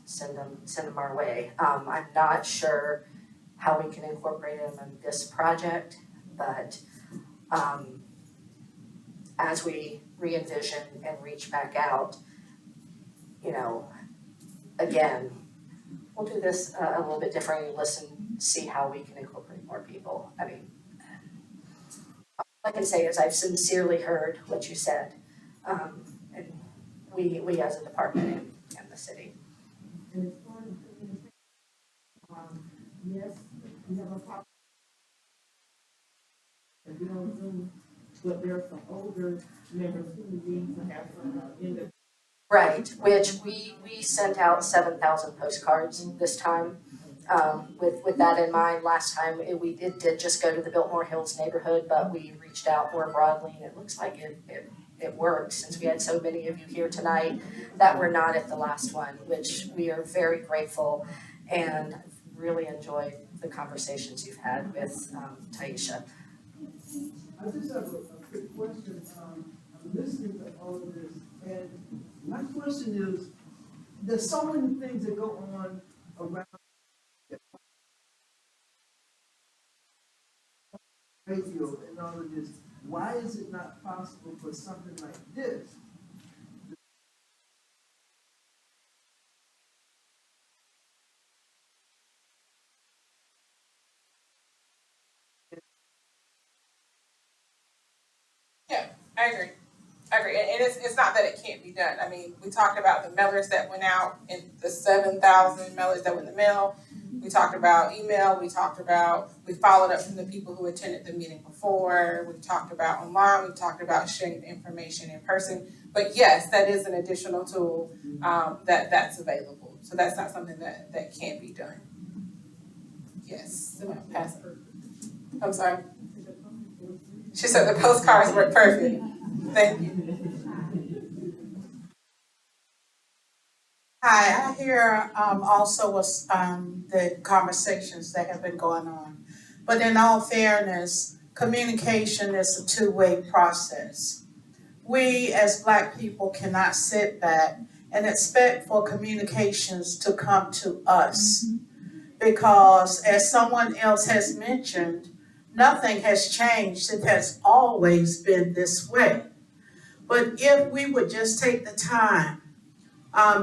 send them our way. I'm not sure how we can incorporate them in this project, but as we re-envision and reach back out, again, we'll do this a little bit differently, listen, see how we can incorporate more people. I mean, all I can say is I've sincerely heard what you said, and we as a department and the city. And as far as yes, we have a problem. And we don't Zoom, but there are some older members who need to have some in the. Right, which we sent out 7,000 postcards this time. With that in mind, last time we did just go to the Biltmore Hills neighborhood, but we reached out more broadly, and it looks like it worked, since we had so many of you here tonight that were not at the last one, which we are very grateful, and really enjoyed the conversations you've had with Taisha. I just have a quick question. I'm listening to all of this, and my question is, there's so many things that go on around radio and all of this. Why is it not possible for something like this? Yeah, I agree. And it's not that it can't be done. I mean, we talked about the mailers that went out and the 7,000 mailers that went in the mail. We talked about email. We followed up from the people who attended the meeting before. We talked about online. We talked about sharing information in person. But yes, that is an additional tool that's available. So that's not something that can't be done. Yes, I'm gonna pass it. I'm sorry. She said the postcards work perfect. Thank you. Hi, I hear also the conversations that have been going on. But in all fairness, communication is a two-way process. We as Black people cannot sit back and expect for communications to come to us. Because as someone else has mentioned, nothing has changed. It has always been this way. But if we would just take the time,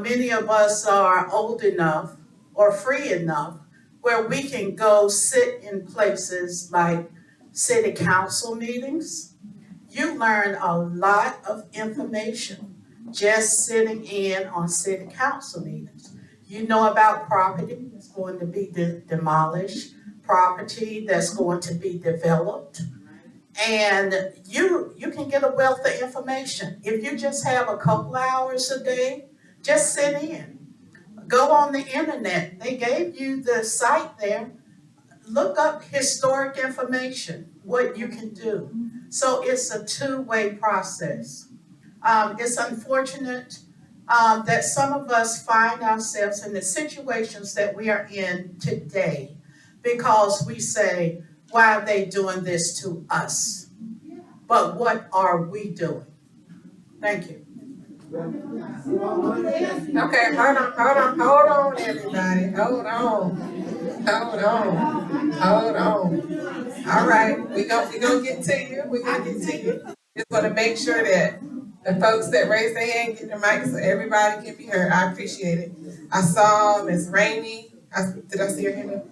many of us are old enough or free enough where we can go sit in places like city council meetings. You learn a lot of information just sitting in on city council meetings. You know about property that's going to be demolished, property that's going to be developed. And you can get a wealth of information. If you just have a couple hours a day, just sit in. Go on the internet. They gave you the site there. Look up historic information, what you can do. So it's a two-way process. It's unfortunate that some of us find ourselves in the situations that we are in today because we say, why are they doing this to us? But what are we doing? Thank you. Okay, hold on, everybody, hold on. All right, we gonna get to you, Just wanna make sure that the folks that raise their hand get their mic so everybody can be heard. I appreciate it. I saw Ms. Rainey. Did I see her hand up?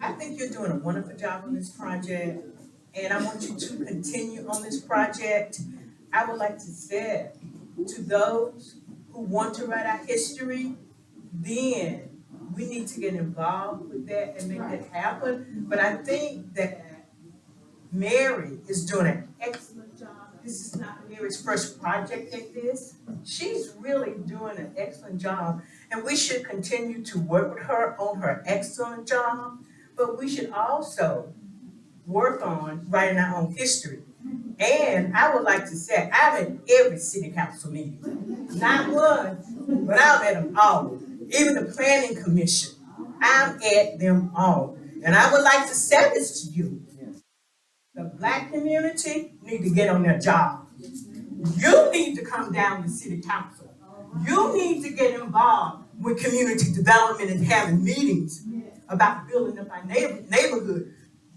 I think you're doing a wonderful job on this project, and I want you to continue on this project. I would like to say to those who want to write our history, then we need to get involved with that and make that happen. But I think that Mary is doing an excellent job. This is not Mary's first project like this. She's really doing an excellent job, and we should continue to work with her on her excellent job. But we should also work on writing our own history. And I would like to say, I'm at every city council meeting. Not one, but I'm at them all. Even the planning commission, I'm at them all. And I would like to say this to you. The Black community need to get on their job. You need to come down to city council. You need to get involved with community development and having meetings about building up our neighborhood.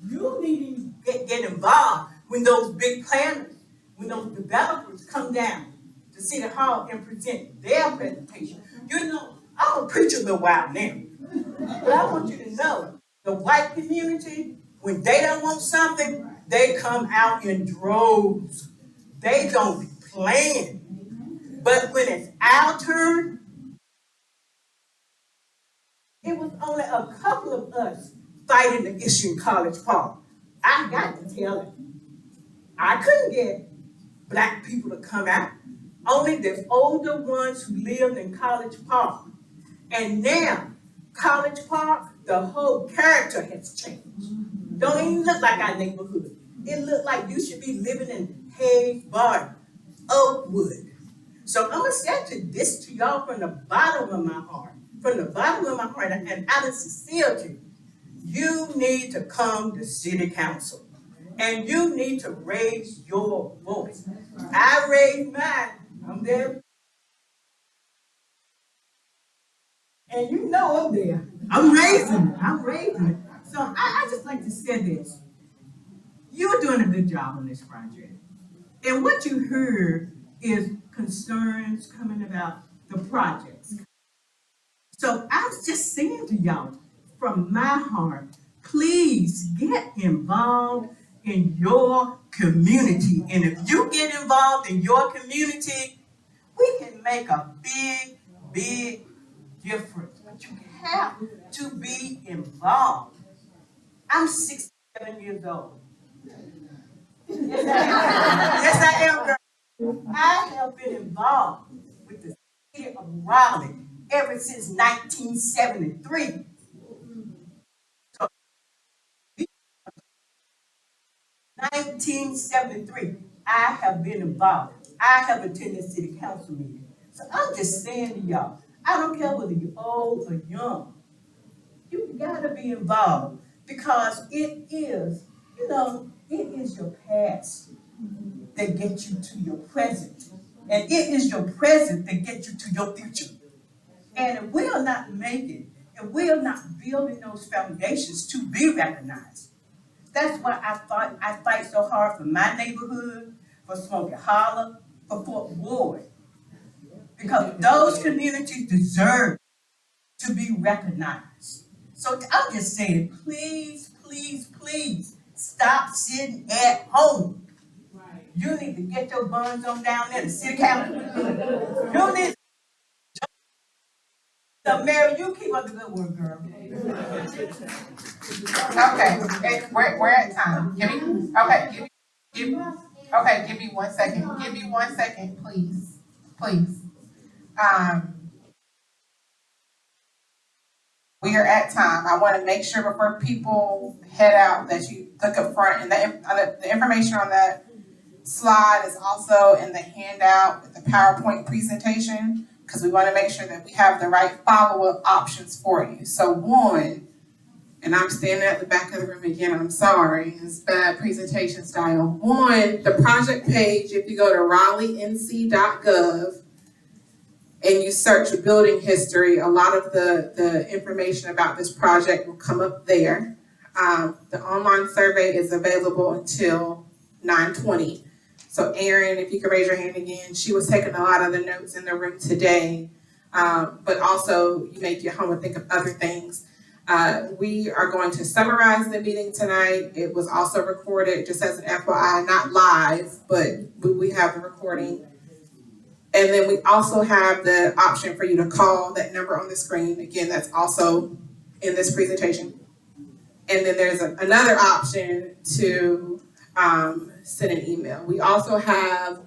You need to get involved when those big planners, when those developers come down to City Hall and present their presentation. You know, I'm a preacher a little while now, but I want you to know, the white community, when they don't want something, they come out in droves. They don't be playing. But when it's our turn, it was only a couple of us fighting the issue in College Park. I got to tell it. I couldn't get Black people to come out. Only the older ones who lived in College Park. And now, College Park, the whole character has changed. Don't even look like our neighborhood. It looked like you should be living in Hayes Bar, Oakwood. So I'm gonna say this to y'all from the bottom of my heart. From the bottom of my heart and out of sincerity, you need to come to city council and you need to raise your voice. I raised mine, I'm there. And you know I'm there. I'm raising it. So I just like to say this. You're doing a good job on this project. And what you heard is concerns coming about the projects. So I was just saying to y'all, from my heart, please get involved in your community. And if you get involved in your community, we can make a big, big difference. But you have to be involved. I'm 67 years old. Yes, I am, girl. I have been involved with the city of Raleigh ever since 1973. So, 1973, I have been involved. I have attended city council meetings. So I'm just saying to y'all, I don't care whether you're old or young, you gotta be involved because it is, you know, it is your past that gets you to your present. And it is your present that gets you to your future. And if we'll not make it, and we are not building those foundations to be recognized. That's why I fight so hard for my neighborhood, for Smoky Hollow, for Fort Ward. Because those communities deserve to be recognized. So I'm just saying, please, please, please, stop sitting at home. You need to get your buns on down there to city council. You need to, Mary, you keep up the good work, girl. Okay, we're at time. Give me 1 second. Give me 1 second, please, please. We are at time. I want to make sure before people head out that you look up front, and the information on that slide is also in the handout with the PowerPoint presentation, because we want to make sure that we have the right follow-up options for you. So one, and I'm standing at the back of the room again, I'm sorry, it's bad presentation style. One, the project page, if you go to RaleighNC.gov and you search building history, a lot of the information about this project will come up there. The online survey is available until 9/20. So Erin, if you could raise your hand again, she was taking a lot of the notes in the room today, but also you may get home and think of other things. We are going to summarize the meeting tonight. It was also recorded, just as an FYI, not live, but we have the recording. And then we also have the option for you to call that number on the screen. Again, that's also in this presentation. And then there's another option to send an email. We also have,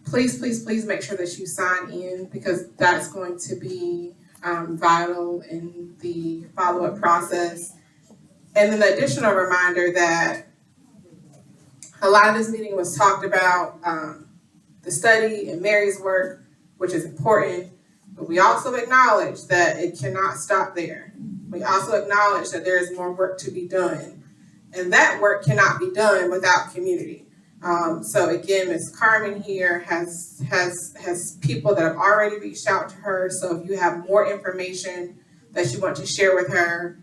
please make sure that you sign in, because that's going to be vital in the follow-up process. And then the additional reminder that a lot of this meeting was talked about the study and Mary's work, which is important, but we also acknowledge that it cannot stop there. We also acknowledge that there is more work to be done, and that work cannot be done without community. So again, Ms. Carmen here has people that have already reached out to her. So if you have more information that you want to share with her,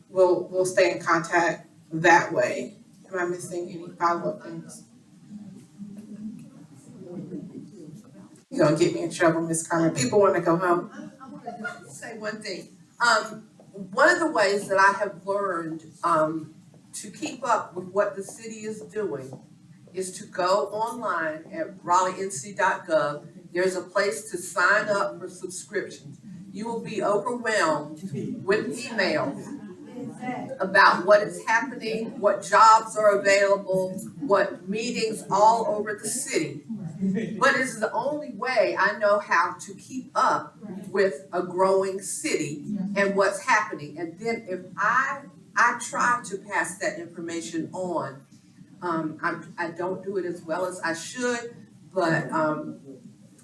we'll stay in contact that way. Am I missing any follow-up things? You're gonna get me in trouble, Ms. Carmen. People want to go home. I want to say one thing. One of the ways that I have learned to keep up with what the city is doing is to go online at RaleighNC.gov. There's a place to sign up for subscriptions. You will be overwhelmed with emails about what is happening, what jobs are available, what meetings all over the city. But it's the only way I know how to keep up with a growing city and what's happening. And then if I try to pass that information on, I don't do it as well as I should, but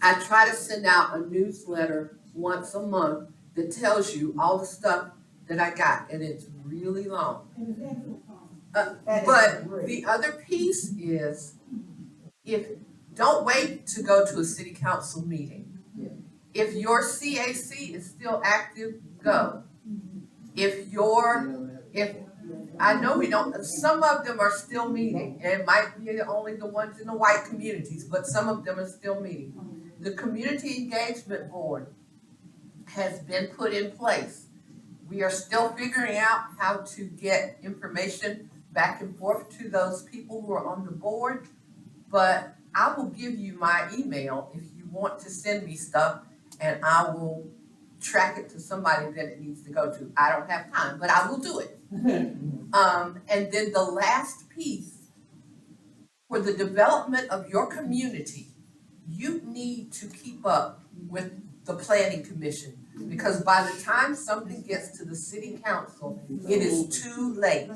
I try to send out a newsletter once a month that tells you all the stuff that I got, and it's really long. But the other piece is, don't wait to go to a city council meeting. If your CAC is still active, go. I know we don't, some of them are still meeting, and it might be only the ones in the white communities, but some of them are still meeting. The Community Engagement Board has been put in place. We are still figuring out how to get information back and forth to those people who are on the board, but I will give you my email if you want to send me stuff, and I will track it to somebody that it needs to go to. I don't have time, but I will do it. And then the last piece, for the development of your community, you need to keep up with the Planning Commission, because by the time something gets to the City Council, it is too late.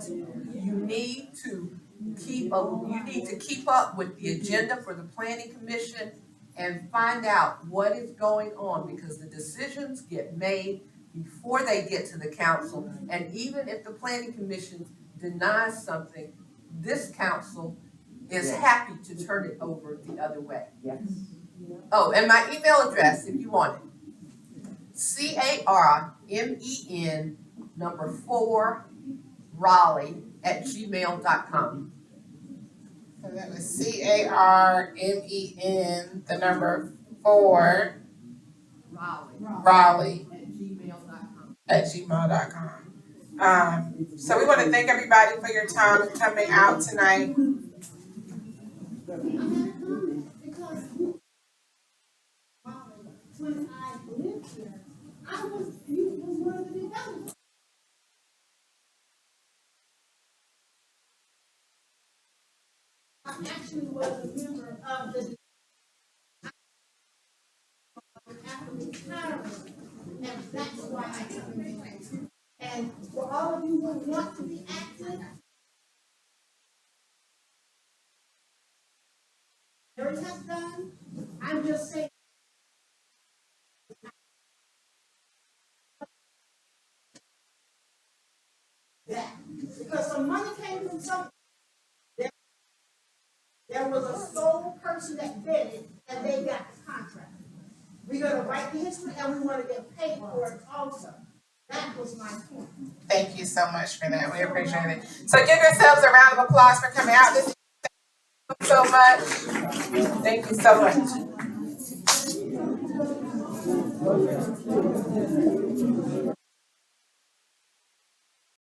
You need to keep up with the agenda for the Planning Commission and find out what is going on, because the decisions get made before they get to the council. And even if the Planning Commission denies something, this council is happy to turn it over the other way. Yes. Oh, and my email address, if you want it. CARMEN4Raleigh@gmail.com. So that was CARMEN4 Raleigh @gmail.com. So we want to thank everybody for your time and coming out tonight. When I lived here, you was one of the developers. I actually was a member of the after retiring, and that's why I came in. And for all of you who want to be active, Mary has done, I'm just saying. That, because some money came from some, there was a sole person that did it, and they got the contract. We're gonna write the history, and we wanna get paid for it also. That was my point. Thank you so much for that. We appreciate it. So give yourselves a round of applause for coming out. Thank you so much. Thank you so much.